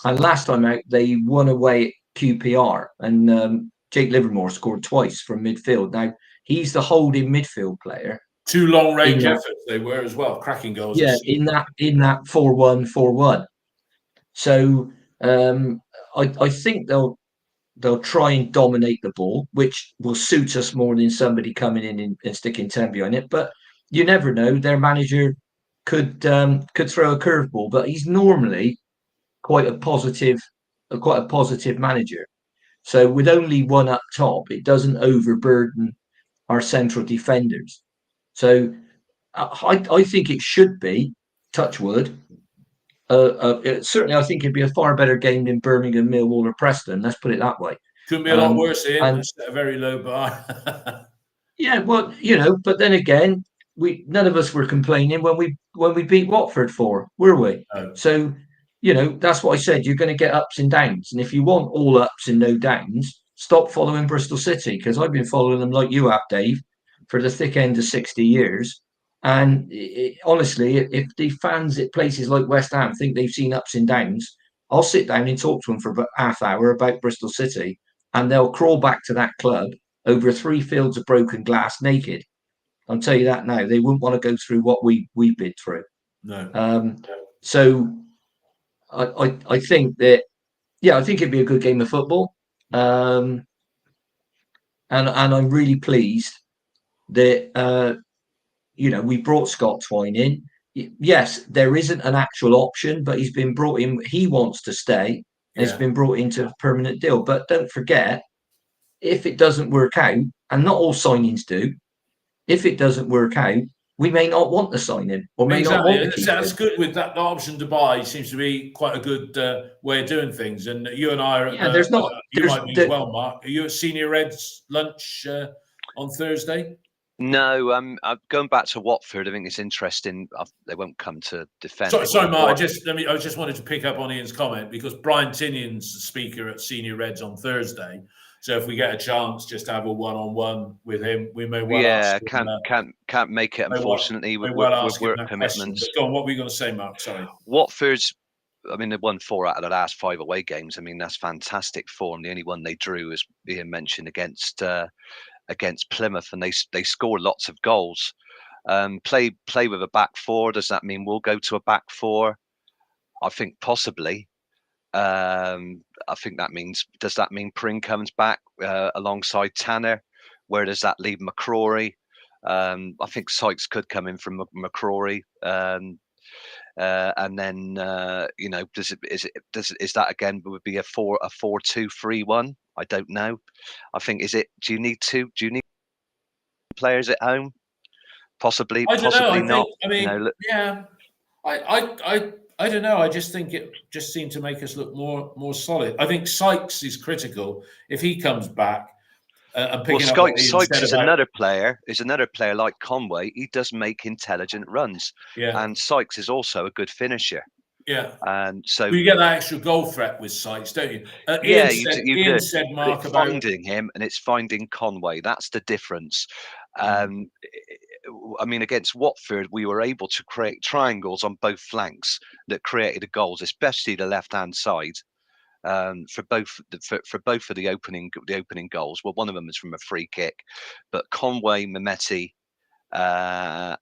And last time out, they won away at QPR, and Jake Livermore scored twice from midfield. Now, he's the holding midfield player. 2 long-range efforts they were as well, cracking goals. Yeah, in that 4-1-4-1. So I think they'll try and dominate the ball, which will suit us more than somebody coming in and sticking 10 behind it. But you never know; their manager could throw a curveball, but he's normally quite a positive manager. So with only one up top, it doesn't overburden our central defenders. So I think it should be, touch wood. Certainly, I think it'd be a far better game than Birmingham, Millwall, or Preston. Let's put it that way. Couldn't be a lot worse, Ian. That's a very low bar. Yeah, well, you know, but then again, none of us were complaining when we beat Watford were we? No. So, you know, that's what I said. You're going to get ups and downs, and if you want all ups and no downs, stop following Bristol City, because I've been following them like you have, Dave, for the thick end of 60 years. And honestly, if the fans at places like West Ham think they've seen ups and downs, I'll sit down and talk to them for about half hour about Bristol City, and they'll crawl back to that club over 3 fields of broken glass naked. I'll tell you that now. They wouldn't want to go through what we've been through. No. So I think that, yeah, I think it'd be a good game of football. And I'm really pleased that, you know, we brought Scott Twine in. Yes, there isn't an actual option, but he's been brought in. He wants to stay. And it's been brought into a permanent deal. But don't forget, if it doesn't work out, and not all signings do, if it doesn't work out, we may not want to sign him or may not want to keep him. That's good with that option to buy. Seems to be quite a good way of doing things. And you and I are at you might be as well, Mark. Are you at Senior Red's lunch on Thursday? No, I'm going back to Watford. I think it's interesting. They won't come to defend. Sorry, Mark. I just wanted to pick up on Ian's comment, because Brian Tinnion's the speaker at Senior Reds on Thursday. So if we get a chance just to have a one-on-one with him, we may well ask him. Can't make it, unfortunately. We're work commitments. Go on, what were you going to say, Mark? Sorry. Watford's, I mean, they won 4 out of the last 5 away games. I mean, that's fantastic form. The only one they drew, as Ian mentioned, against Plymouth, and they scored lots of goals. Play with a back 4. Does that mean we'll go to a back 4? I think possibly. I think does that mean Pring comes back alongside Tanner? Where does that leave McCrory? I think Sykes could come in from McCrory. And then is that again would be a 4-2-3-1? I don't know. I think do you need players at home? Possibly not. I mean, yeah. I don't know. I just think it just seemed to make us look more solid. I think Sykes is critical if he comes back and picking up. Sykes is another player. Is another player like Conway. He does make intelligent runs. Yeah. And Sykes is also a good finisher. Yeah. And so you get that extra goal threat with Sykes, don't you? Ian said, Mark, it's about finding him, and it's finding Conway. That's the difference. I mean, against Watford, we were able to create triangles on both flanks that created the goals, especially the left-hand side. For both of the opening goals. Well, one of them is from a free kick, but Conway, Mehmeti, and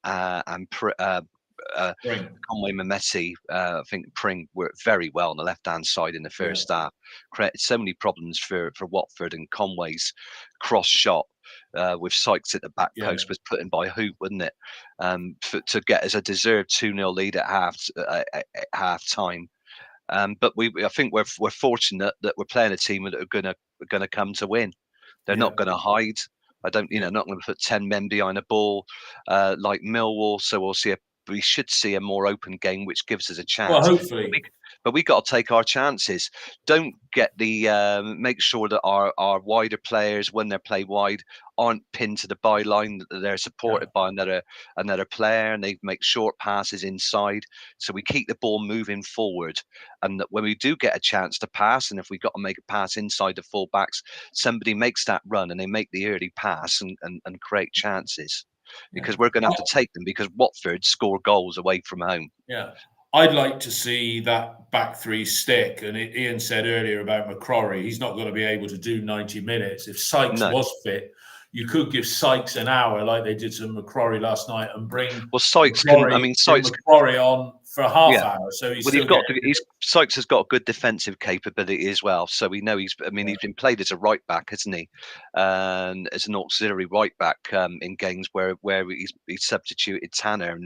Conway, Mehmeti, I think Pring worked very well on the left-hand side in the first half. Created so many problems for Watford, and Conway's cross shot with Sykes at the back post was put in by Hoop, wasn't it? To get as a deserved 2-0 lead at half time. But I think we're fortunate that we're playing a team that are gonna come to win. They're not going to hide. Not going to put 10 men behind a ball like Millwall. So we should see a more open game, which gives us a chance. Well, hopefully. But we got to take our chances. Don't get make sure that our wider players, when they play wide, aren't pinned to the byline, that they're supported by another player, and they make short passes inside. So we keep the ball moving forward, and that when we do get a chance to pass, and if we got to make a pass inside the full-backs, somebody makes that run and they make the early pass and create chances. Because we're going to have to take them, because Watford score goals away from home. Yeah. I'd like to see that back 3 stick. And Ian said earlier about McCrory, he's not going to be able to do 90 minutes. If Sykes was fit, you could give Sykes an hour like they did to McCrory last night and bring Sykes McCrory on for a half hour. So Sykes has got a good defensive capability as well. So we know he's been played as a right back, hasn't he? And as an auxiliary right back in games where he's substituted Tanner,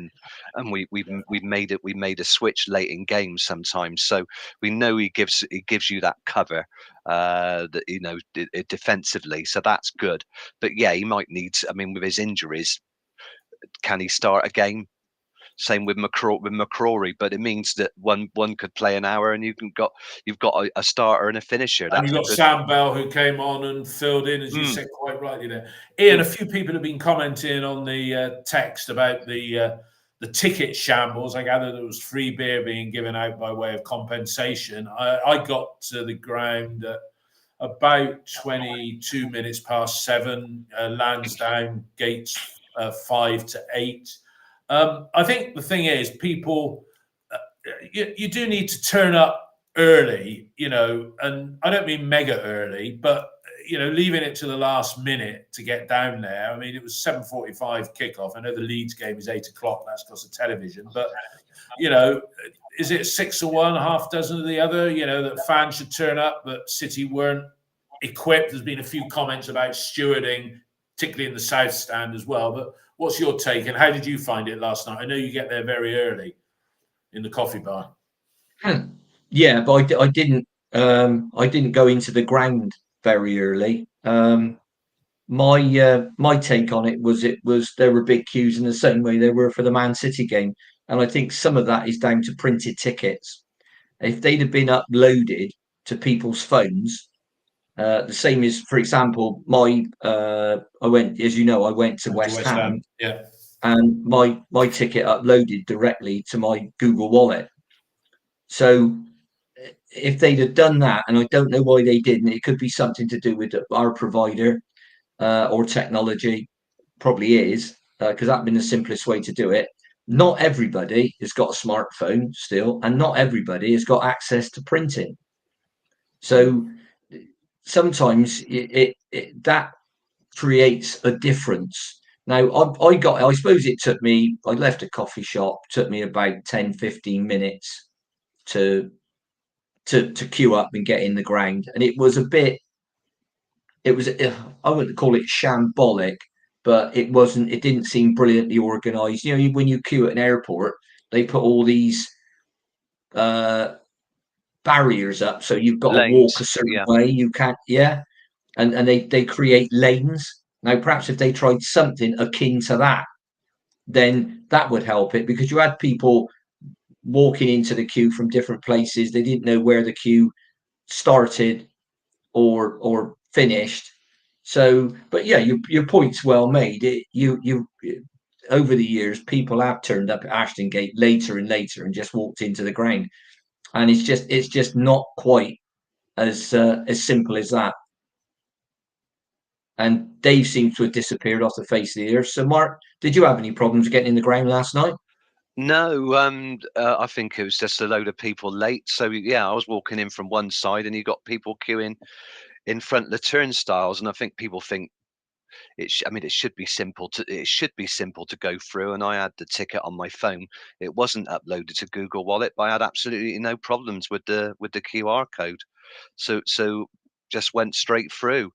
and we made a switch late in games sometimes. So we know he gives you that cover defensively. So that's good. But yeah, he might need. I mean, with his injuries, can he start a game? Same with McCrory, but it means that one could play an hour, and you've got a starter and a finisher. And you've got Sam Bell, who came on and filled in, as you said quite rightly there. Ian, a few people have been commenting on the text about the ticket shambles. I gather there was free beer being given out by way of compensation. I got to the ground at about 22 minutes past 7. Lansdowne gates 5 to 8. I think the thing is, people, you do need to turn up early, and I don't mean mega early, but, leaving it to the last minute to get down there. I mean, it was 7:45 kickoff. I know the Leeds game is 8 o'clock. That's because of television. But, is it 6 of one, half dozen of the other, that fans should turn up, but City weren't equipped? There's been a few comments about stewarding, particularly in the South Stand as well. But what's your take, and how did you find it last night? I know you get there very early in the coffee bar. Yeah, but I didn't go into the ground very early. My take on it was there were big queues in the same way there were for the Man City game, and I think some of that is down to printed tickets. If they'd have been uploaded to people's phones, The same as, for example, I went, as you know, I went to West Ham, yeah, and my ticket uploaded directly to my Google Wallet. So if they'd have done that, and I don't know why they didn't, it could be something to do with our provider or technology. Probably is, because that'd been the simplest way to do it. Not everybody has got a smartphone still, and not everybody has got access to printing. So sometimes that creates a difference. Now, I suppose it took me, I left a coffee shop, took me about 10, 15 minutes to queue up and get in the ground. And it was I wouldn't call it shambolic, but it didn't seem brilliantly organized. You know, when you queue at an airport, they put all these uh, barriers up. So you've got to walk a Lanes, certain yeah. way. You can't, yeah. And they create lanes. Now, perhaps if they tried something akin to that, then that would help it, because you had people walking into the queue from different places. They didn't know where the queue started or finished. So, but yeah, your point's well made. You over the years, people have turned up at Ashton Gate later and later and just walked into the ground, and it's just not quite as simple as that. And Dave seems to have disappeared off the face of the earth. So, Mark, did you have any problems getting in the ground last night? No, I think it was just a load of people late. So yeah, I was walking in from one side, and you got people queuing in front of the turnstiles, and I think people think I mean, it should be simple to go through. And I had the ticket on my phone. It wasn't uploaded to Google Wallet, but I had absolutely no problems with the QR code. So just went straight through.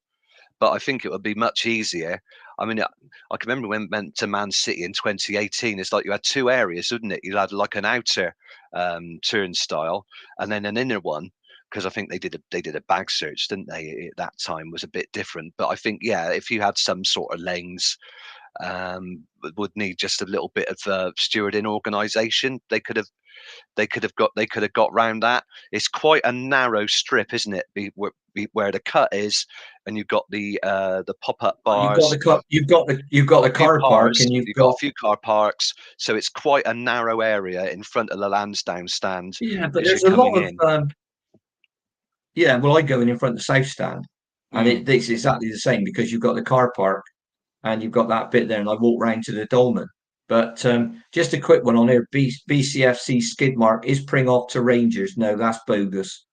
But I think it would be much easier. I mean, I can remember when we went to Man City in 2018. It's like you had two areas, wouldn't it? You had like an outer turnstile and then an inner one, because I think they did a bag search, didn't they? At that time was a bit different. But I think, yeah, if you had some sort of lanes, would need just a little bit of stewarding organisation. They could have got round that. It's quite a narrow strip, isn't it? Where the cut is, and you've got the pop-up You've got bars. you've got the car park, and You've got a few car parks, so it's quite a narrow area in front of the Lansdowne stand yeah, but as you're there's a lot coming of in. yeah. Well, I go in front of the south stand, and Mm. it's exactly the same, because you've got the car park and you've got that bit there, and I walk round to the dolmen. But just a quick one on here: BCFC Skidmark, is Pring off to Rangers? No, that's bogus.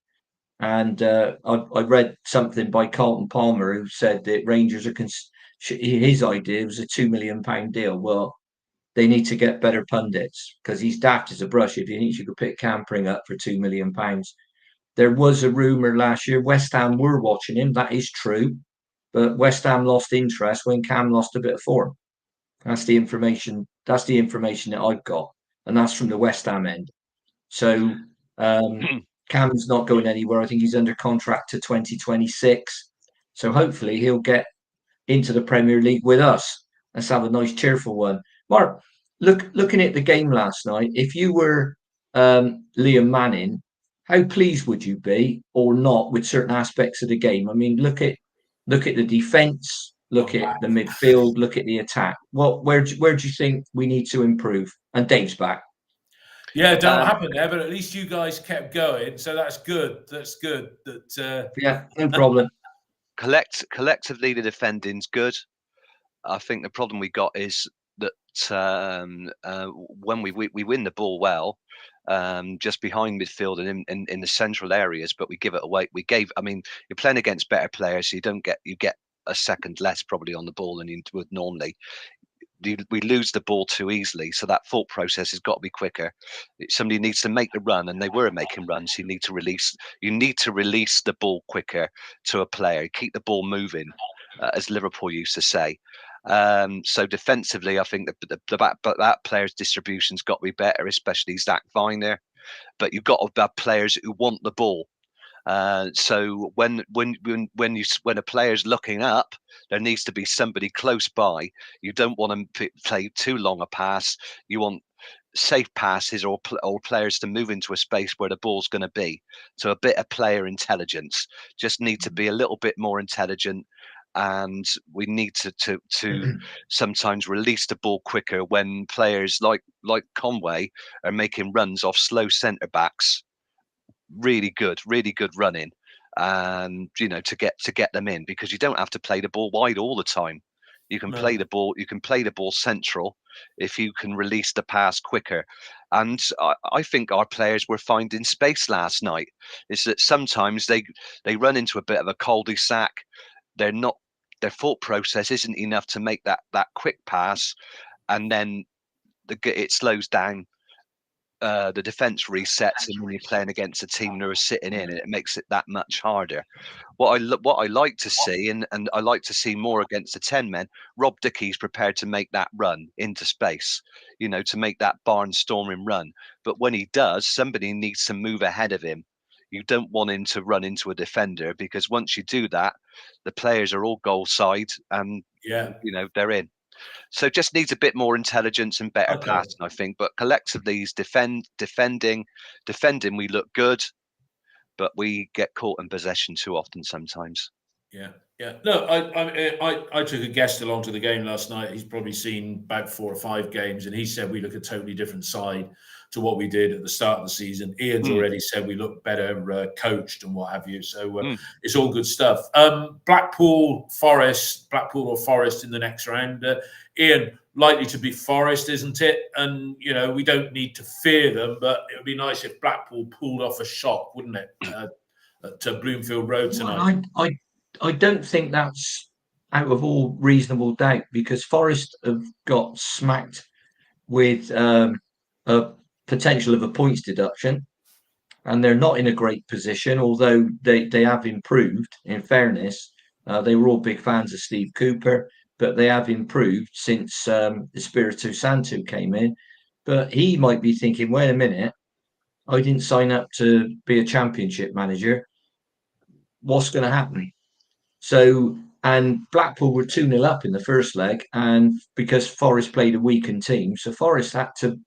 And I read something by Carlton Palmer, who said that Rangers are his idea was a £2 million deal. Well, they need to get better pundits, because he's daft as a brush if he thinks you could pick Cam Pring up for £2 million. There was a rumour last year West Ham were watching him. That is true, but West Ham lost interest when Cam lost a bit of form. That's the information. That's the information that I've got, and that's from the West Ham end. So Cam's not going anywhere. I think he's under contract to 2026. So hopefully he'll get into the Premier League with us. Let's have a nice, cheerful one. Mark, looking at the game last night, if you were Liam Manning, how pleased would you be or not with certain aspects of the game? I mean, look at the defence, look at the midfield, look at the attack. Where do you think we need to improve? And Dave's back. Yeah, it don't happen there, but at least you guys kept going, so that's good. That's good. That yeah, no problem. Collectively, the defending's good. I think the problem we got is that when we win the ball well, just behind midfield and in the central areas, but we give it away. I mean, you're playing against better players, so you get a second less probably on the ball than you would normally. We lose the ball too easily, so that thought process has got to be quicker. Somebody needs to make the run, and they were making runs. You need to release the ball quicker to a player. Keep the ball moving, as Liverpool used to say. So defensively, I think that player's distribution's got to be better, especially Zach Viner. But you've got to have players who want the ball. So when a player's looking up, there needs to be somebody close by. You don't want to play too long a pass. You want safe passes or players to move into a space where the ball's going to be. So a bit of player intelligence. Just need to be a little bit more intelligent, and we need to sometimes release the ball quicker when players like Conway are making runs off slow centre backs. Really good running, and to get them in, because you don't have to play the ball wide all the time. You can play the ball central if you can release the pass quicker. And I think our players were finding space last night. Is that sometimes they run into a bit of a cul-de-sac. Their thought process isn't enough to make that quick pass, and then it slows down. The defense resets, and when you're playing against a team that are sitting in, and it makes it that much harder. What I like to see, and I like to see more against the 10 men, Rob Dickey's prepared to make that run into space, to make that barnstorming run. But when he does, somebody needs to move ahead of him. You don't want him to run into a defender, because once you do that, the players are all goal side, and they're in. So just needs a bit more intelligence and better passing, I think. But collectively, he's defending. We look good, but we get caught in possession too often sometimes. Yeah. No, I took a guest along to the game last night. He's probably seen about 4 or 5 games, and he said we look a totally different side to what we did at the start of the season. Ian's already said we look better coached and what have you. So it's all good stuff. Blackpool or Forest in the next round. Ian, likely to be Forest, isn't it? And, we don't need to fear them, but it would be nice if Blackpool pulled off a shot, wouldn't it, at Bloomfield Road tonight? Well, I don't think that's out of all reasonable doubt, because Forest have got smacked with a potential of a points deduction, and they're not in a great position, although they have improved, in fairness. They were all big fans of Steve Cooper, but they have improved since Espiritu Santo came in. But he might be thinking, wait a minute, I didn't sign up to be a championship manager. What's going to happen? So, and Blackpool were 2-0 up in the first leg, and because Forest played a weakened team, so Forest had to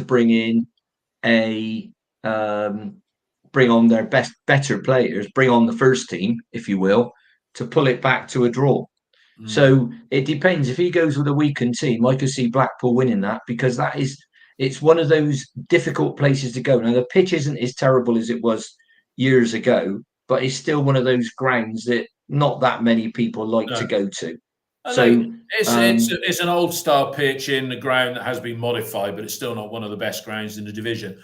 bring in bring on their better players, bring on the first team, if you will, to pull it back to a draw. So it depends. If he goes with a weakened team, I could see Blackpool winning that, because it's one of those difficult places to go. Now, the pitch isn't as terrible as it was years ago, but it's still one of those grounds that not that many people like to go to. So it's an old style pitch in the ground that has been modified, but it's still not one of the best grounds in the division.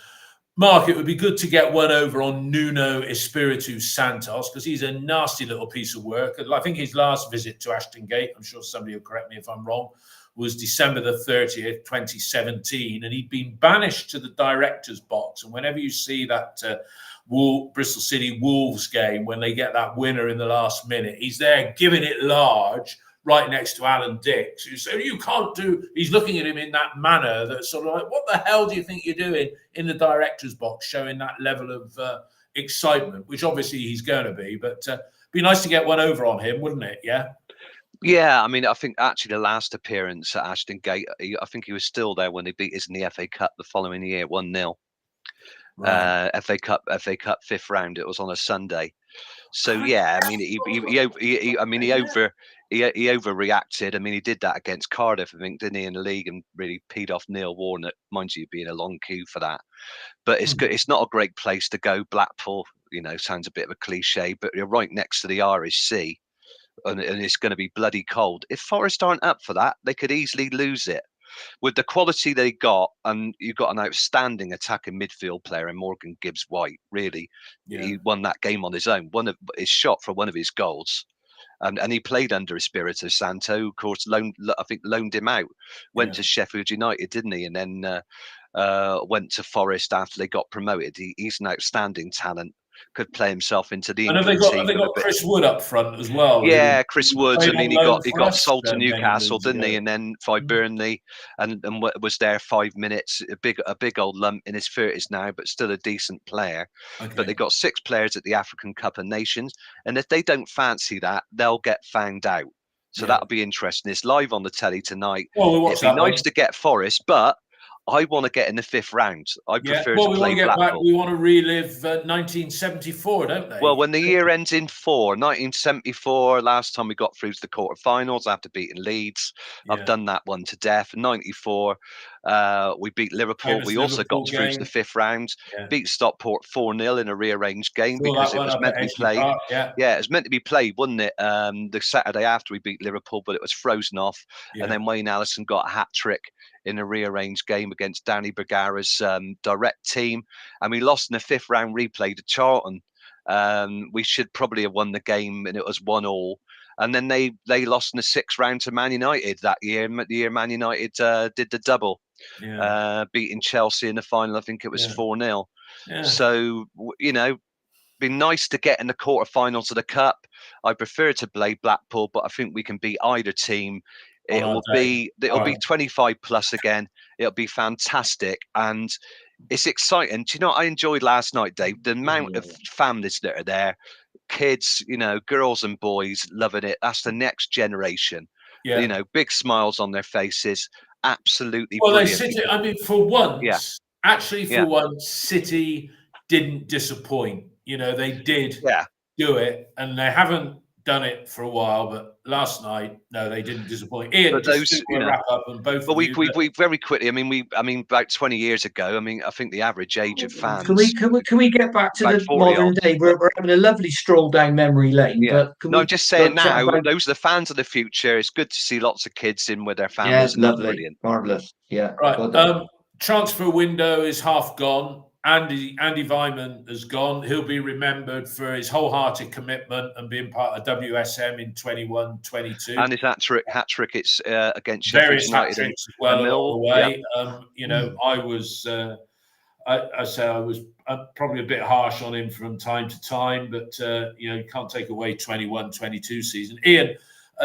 Mark, it would be good to get one over on Nuno Espiritu Santos, because he's a nasty little piece of work. I think his last visit to Ashton Gate, I'm sure somebody will correct me if I'm wrong, was December the 30th, 2017, and he'd been banished to the director's box. And whenever you see that Bristol City Wolves game, when they get that winner in the last minute, he's there giving it large right next to Alan Dix, who said, you can't do, he's looking at him in that manner that's sort of like, what the hell do you think you're doing in the director's box, showing that level of excitement, which obviously he's going to be, but be nice to get one over on him, wouldn't it? Yeah, I mean, I think actually the last appearance at Ashton Gate, I think he was still there when they beat us in the FA Cup the following year, 1-0. Right. FA Cup 5th round. It was on a Sunday. So yeah, I mean, he overreacted. I mean, he did that against Cardiff, I think, didn't he, in the league, and really peed off Neil Warnock. Mind you, being a long queue for that. But it's good. It's not a great place to go. Blackpool, sounds a bit of a cliche, but you're right next to the Irish Sea, and it's going to be bloody cold. If Forest aren't up for that, they could easily lose it. With the quality they got, and you've got an outstanding attacking midfield player in Morgan Gibbs-White, really. Yeah. He won that game on his own. One of his shot for one of his goals. And he played under Espiritu Santo, of course, loaned him out. Went to Sheffield United, didn't he? And then went to Forest after they got promoted. He's an outstanding talent. Could play himself into the England team. Have they got Chris Wood up front as well? Yeah, Chris Wood. I mean, he got sold to Newcastle, didn't he? And then by Burnley, and was there 5 minutes. A big old lump in his 30s now, but still a decent player. Okay. But they got 6 players at the African Cup of Nations, and if they don't fancy that, they'll get found out. So that'll be interesting. It's live on the telly tonight. Well, we'll watch It'd be that nice one. to get Forest, but I want to get in the 5th round. I prefer Well, to we play want to get back. Blackpool. We want to relive 1974, don't they? Well, when the year ends in 1974, last time we got through to the quarterfinals after beating Leeds. I've done that one to death. 94, we beat Liverpool. Famous We also Liverpool got through to game. the 5th round. Yeah. Beat Stockport 4-0 in a rearranged game Saw because that it one was up meant at to be Edgley played. Park, yeah. Yeah, it was meant to be played, wasn't it? The Saturday after we beat Liverpool, but it was frozen off. Yeah. And then Wayne Allison got a hat trick in a rearranged game against Danny Bergara's direct team. And we lost in the 5th round replay to Charlton. We should probably have won the game, and it was 1-1. And then they lost in the 6th round to Man United that year. The year Man United did the double, beating Chelsea in the final. I think it was 4-0. Yeah. So, you know, be nice to get in the quarterfinals of the cup. I prefer to play Blackpool, but I think we can beat either team. It'll be 25 plus again. It'll be fantastic, and it's exciting. Do you know what I enjoyed last night, Dave? The amount of families that are there, kids, you know, girls and boys loving it. That's the next generation. Yeah. You know, big smiles on their faces. Absolutely well, brilliant. I mean, for once, for once, City didn't disappoint. You know, they did do it, and they haven't done it for a while. But last night, no, they didn't disappoint. Ian, but just to wrap up on both. But we very quickly. I mean, about 20 years ago. I mean, I think the average age of fans. Can we get back to the modern day? We're having a lovely stroll down memory lane. Yeah. But I'm just saying now. Those are the fans of the future. It's good to see lots of kids in with their families. Yeah, lovely, brilliant, marvelous. Yeah. Right. Transfer window is half gone. Andy Weimann has gone. He'll be remembered for his wholehearted commitment and being part of WSM in 21-22. And his hat trick. It's against various Sheffield hat United tricks as well along the way. Yep. You know, I was probably a bit harsh on him from time to time, but you know, you can't take away 21-22 season. Ian,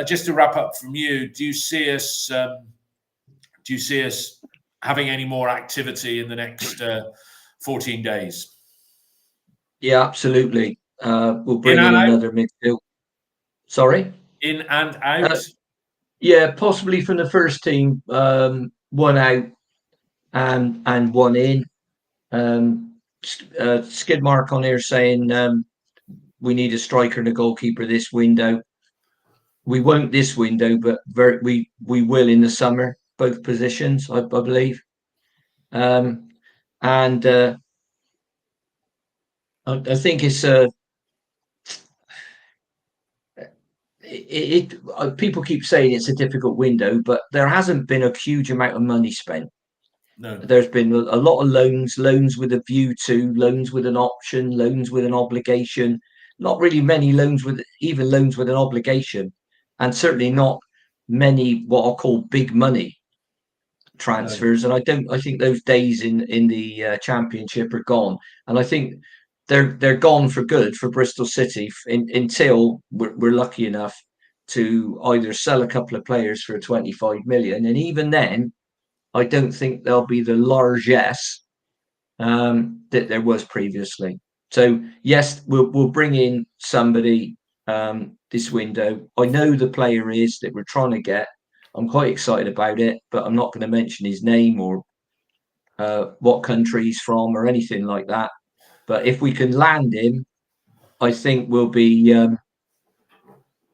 just to wrap up from you, do you see us having any more activity in the next 14 days? Yeah, absolutely. We'll bring in another midfield. Sorry? In and out? Yeah, possibly from the first team, one out and one in. Skid mark on here saying we need a striker and a goalkeeper this window. We won't this window, but we will in the summer, both positions, I believe. I think it's people keep saying it's a difficult window, but there hasn't been a huge amount of money spent. No. There's been a lot of loans with a view to, loans with an option, loans with an obligation. Not really many loans with an obligation, and certainly not many what I'll call big money transfers. No. And I think those days in the Championship are gone. And I think they're gone for good for Bristol City until we're lucky enough to either sell a couple of players for 25 million, and even then, I don't think there'll be the largesse that there was previously. So yes, we'll bring in somebody this window. I know the player is that we're trying to get. I'm quite excited about it, but I'm not going to mention his name or what country he's from or anything like that. But if we can land him, I think we'll be.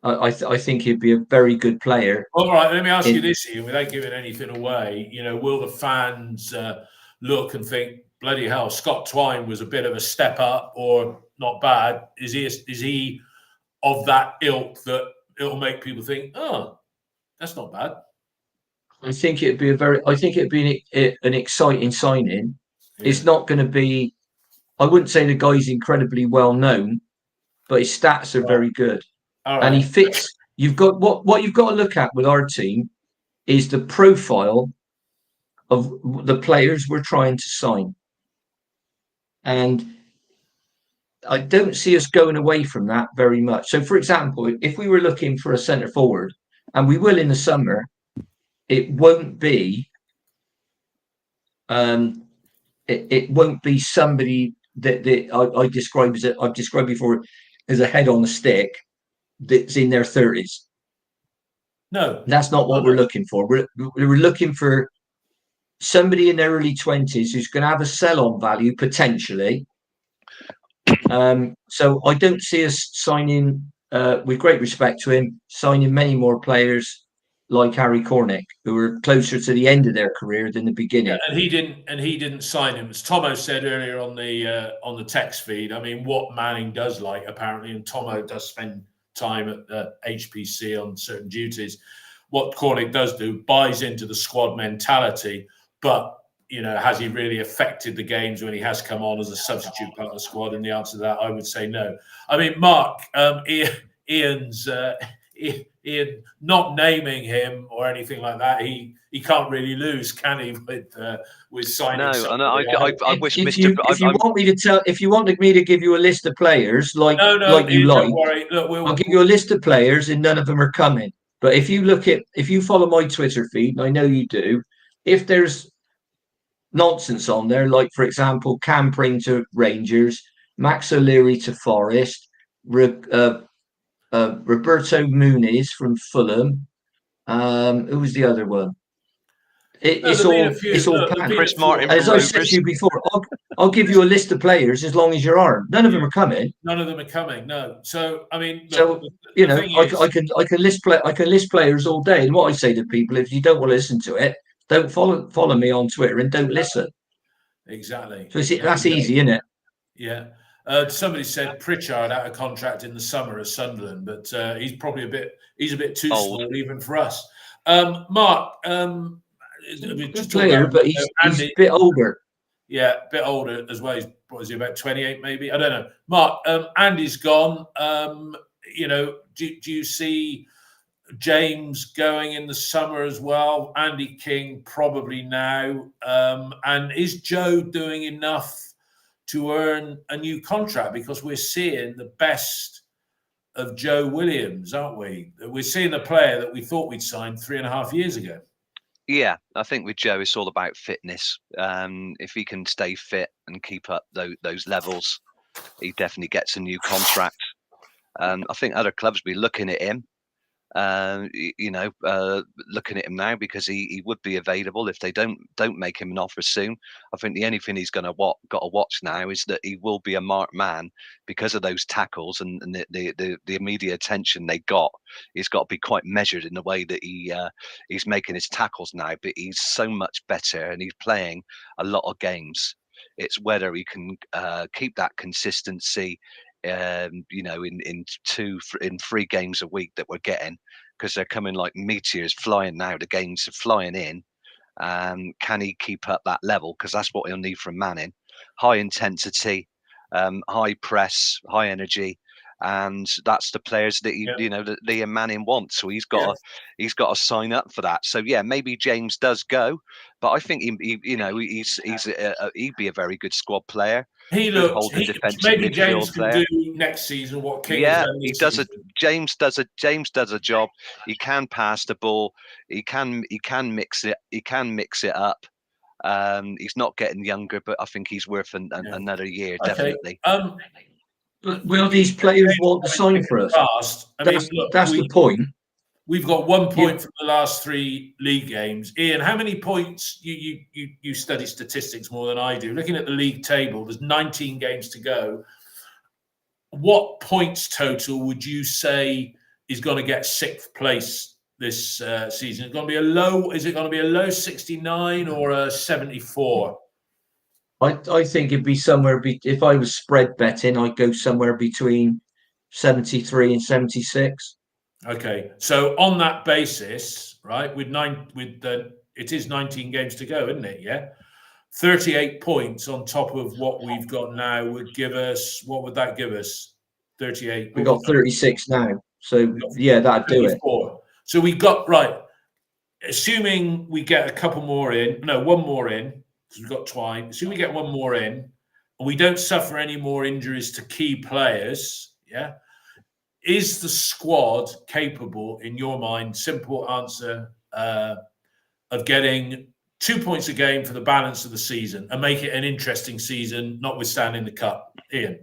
I think he'd be a very good player. All right, let me ask you this, Ian, without giving anything away. You know, will the fans look and think, "Bloody hell, Scott Twine was a bit of a step up," or "Not bad"? Is he of that ilk that it'll make people think, "Oh, that's not bad"? I think it'd be an exciting signing. Yeah. It's not going to be. I wouldn't say the guy's incredibly well known, but his stats are very good, and he fits. You've got what you've got to look at with our team is the profile of the players we're trying to sign, and I don't see us going away from that very much. So, for example, if we were looking for a centre forward, and we will in the summer, it won't be. It won't be somebody that I describe I've described before as a head on a stick that's in their 30s. No, That's not what we're looking for. We're looking for somebody in their early 20s who's going to have a sell-on value potentially. So I don't see us signing, with great respect to him, signing many more players like Harry Cornick, who are closer to the end of their career than the beginning. Yeah, and he didn't sign him, as Tomo said earlier on the text feed. I mean, what Manning does like apparently, and Tomo does spend time at the HPC on certain duties. What Cornick does do, buys into the squad mentality, but has he really affected the games when he has come on as a substitute part of the squad? And the answer to that, I would say no. I mean, Mark, Ian's Ian not naming him or anything like that. He can't really lose, can he? With signing. No, and I wish if Mr. If you wanted me to give you a list of players like No, like you Ian, like, don't worry. Look, I'll give you a list of players, and none of them are coming. But if you follow my Twitter feed, and I know you do, if there's nonsense on there, like for example, Cam Pring to Rangers, Max O'Leary to Forest, Roberto Muniz from Fulham. Who was the other one? It's all planned. Chris Martin. As I said to you before, I'll give you a list of players as long as you aren't. None of them are coming. None of them are coming. No. So I mean, I can list players all day. And what I say to people, if you don't want to listen to it, don't follow me on Twitter and don't listen. Exactly. So that's easy, isn't it? Yeah. Somebody said Pritchard out of contract in the summer at Sunderland, but he's probably a bit too old, small even for us. Mark, just player, but he's a bit older. Yeah, a bit older as well. He's about 28, maybe. I don't know. Mark, Andy's gone. Do you see James going in the summer as well? Andy King probably now. And is Joe doing enough to earn a new contract? Because we're seeing the best of Joe Williams, aren't we? We're seeing the player that we thought we'd signed 3.5 years ago. Yeah, I think with Joe, it's all about fitness. If he can stay fit and keep up those levels, he definitely gets a new contract. I think other clubs will be looking at him. Looking at him now because he would be available if they don't make him an offer soon. I think the only thing he's got to watch now is that he will be a marked man because of those tackles and the immediate attention they got. He's got to be quite measured in the way that he's making his tackles now. But he's so much better and he's playing a lot of games. It's whether he can keep that consistency. In 3 games a week that we're getting, because they're coming like meteors flying now. The games are flying in. Can he keep up that level? Because that's what he'll need from Manning. High intensity, high press, high energy, and that's the players that that Liam Manning wants. So he's got to sign up for that. So yeah, maybe James does go, but I think he'd be a very good squad player. Maybe James can do next season what King has done this season. James does a job. He can pass the ball. He can mix it. He can mix it up. He's not getting younger, but I think he's worth another year, definitely. Will these players want to sign for us? That's the point. We've got 1 point from the last 3 league games. Ian, how many points? You study statistics more than I do. Looking at the league table, there's 19 games to go. What points total would you say is going to get 6th place this season? Is it going to be a low 69 or a 74? I think it'd be somewhere. If I was spread betting, I'd go somewhere between 73 and 76. Okay, so on that basis, right, it is 19 games to go, isn't it? Yeah, 38 points on top of what we've got now would give us. What would that give us? 38. We got 36 now, so yeah, that'd do it. So we got right. Assuming we get a couple more in, one more in, because we've got Twine. Assuming we get one more in, and we don't suffer any more injuries to key players, yeah. Is the squad capable, in your mind, simple answer, of getting 2 points a game for the balance of the season and make it an interesting season, notwithstanding the cup? Ian?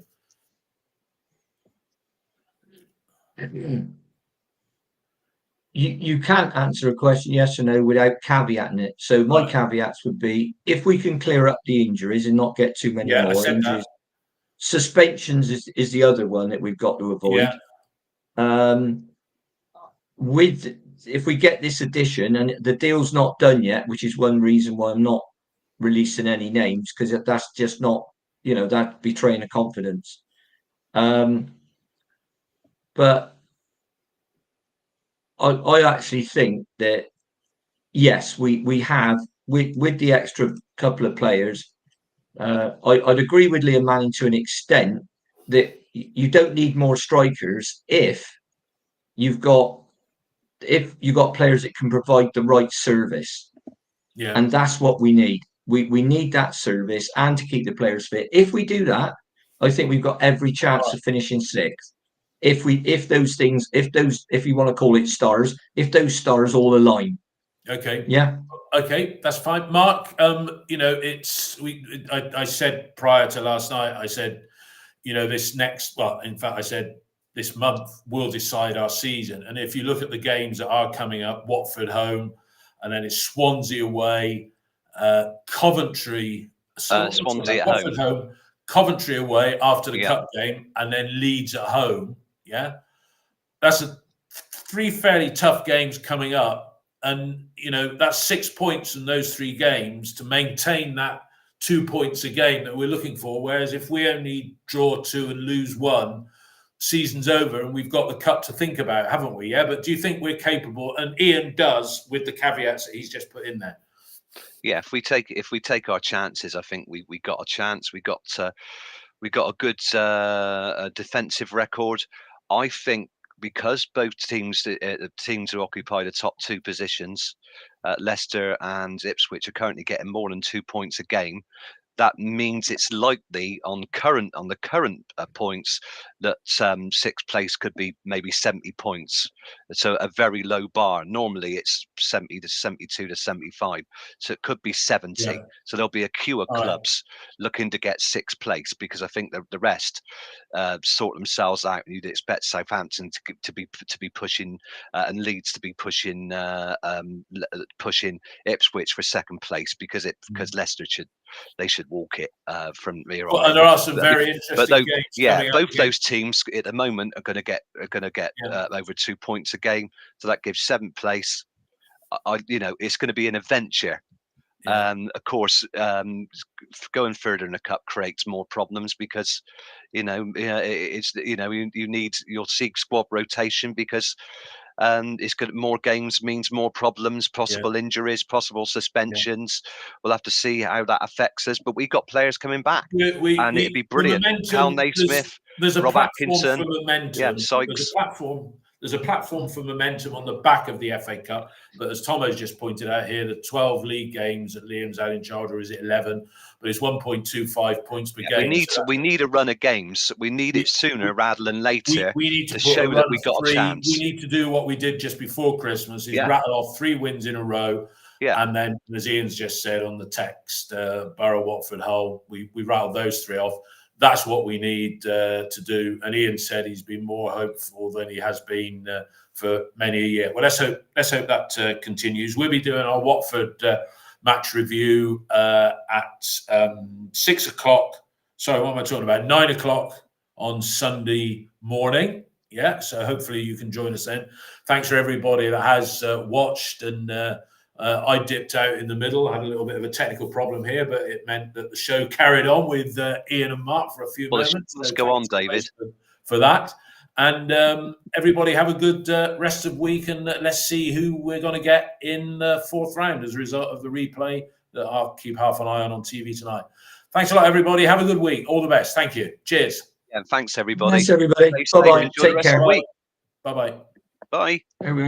you can't answer a question yes or no without caveating it. So my Right. caveats would be, if we can clear up the injuries and not get too many Yeah, I more said injuries. that. Suspensions is the other one that we've got to avoid. Yeah. If we get this addition, and the deal's not done yet, which is one reason why I'm not releasing any names, because that's just not, that betraying a confidence. But I actually think that, yes, we have, with the extra couple of players. I'd agree with Liam Manning to an extent that you don't need more strikers if you've got players that can provide the right service. Yeah. And that's what we need. We need that service and to keep the players fit. If we do that, I think we've got every chance of finishing sixth. If you want to call it stars, if those stars all align. Okay. Yeah. Okay, that's fine. Mark, I said prior to last night, I said, I said this month will decide our season. And if you look at the games that are coming up, Watford home, and then it's Swansea away, Coventry, Swansea at Watford home, Coventry away after the cup game, and then Leeds at home. Yeah, that's three fairly tough games coming up. And, that's 6 points in those three games to maintain that 2 points a game that we're looking for. Whereas if we only draw 2 and lose 1, season's over and we've got the cup to think about, haven't we? Yeah. But do you think we're capable? And Ian does, with the caveats that he's just put in there. Yeah, if we take our chances, I think we got a chance. We got a good defensive record. I think, because both teams who occupy the top 2 positions, Leicester and Ipswich, are currently getting more than 2 points a game. That means it's likely on the current points that sixth place could be maybe 70 points. So a very low bar. Normally it's 70 to 72 to 75. So it could be 70. Yeah. So there'll be a queue of clubs looking to get sixth place, because I think the rest sort themselves out. You'd expect Southampton to be pushing and Leeds to be pushing Ipswich for second place, because Leicester should walk it from here on. And there are some very interesting games coming up. Both those teams at the moment are going to get over 2 points a game, so that gives seventh place. It's going to be an adventure. Yeah. Of course, going further in the cup creates more problems, because you'll seek squad rotation, because it's good. More games means more problems, possible injuries, possible suspensions. We'll have to see how that affects us. But we've got players coming back, and it'd be brilliant. Hal Naismith, Rob Atkinson, There's a platform for momentum on the back of the FA Cup. But as Tomo's just pointed out here, the 12 league games that Liam's had in charge, or is it 11? But it's 1.25 points per game. We need a run of games. We need it sooner rather than later. We need to show that we got a chance. We need to do what we did just before Christmas: is rattle off 3 wins in a row. Yeah. And then, as Ian's just said on the text, Borough, Watford, Hull, we rattled those 3 off. That's what we need to do. And Ian said he's been more hopeful than he has been for many a year. Well, let's hope that continues. We'll be doing our Watford match review at 6 o'clock. Sorry, what am I talking about? 9 o'clock on Sunday morning. Yeah, so hopefully you can join us then. Thanks for everybody that has watched. And I dipped out in the middle. I had a little bit of a technical problem here, but it meant that the show carried on with Ian and Mark for a few moments. Let's go on, David. For that. And everybody have a good rest of week, and let's see who we're going to get in the 4th round as a result of the replay that I'll keep half an eye on TV tonight. Thanks a lot, everybody. Have a good week. All the best. Thank you. Cheers. Yeah, thanks, everybody. Thanks, everybody. Bye-bye. Take care. Bye-bye. Bye. Everyone.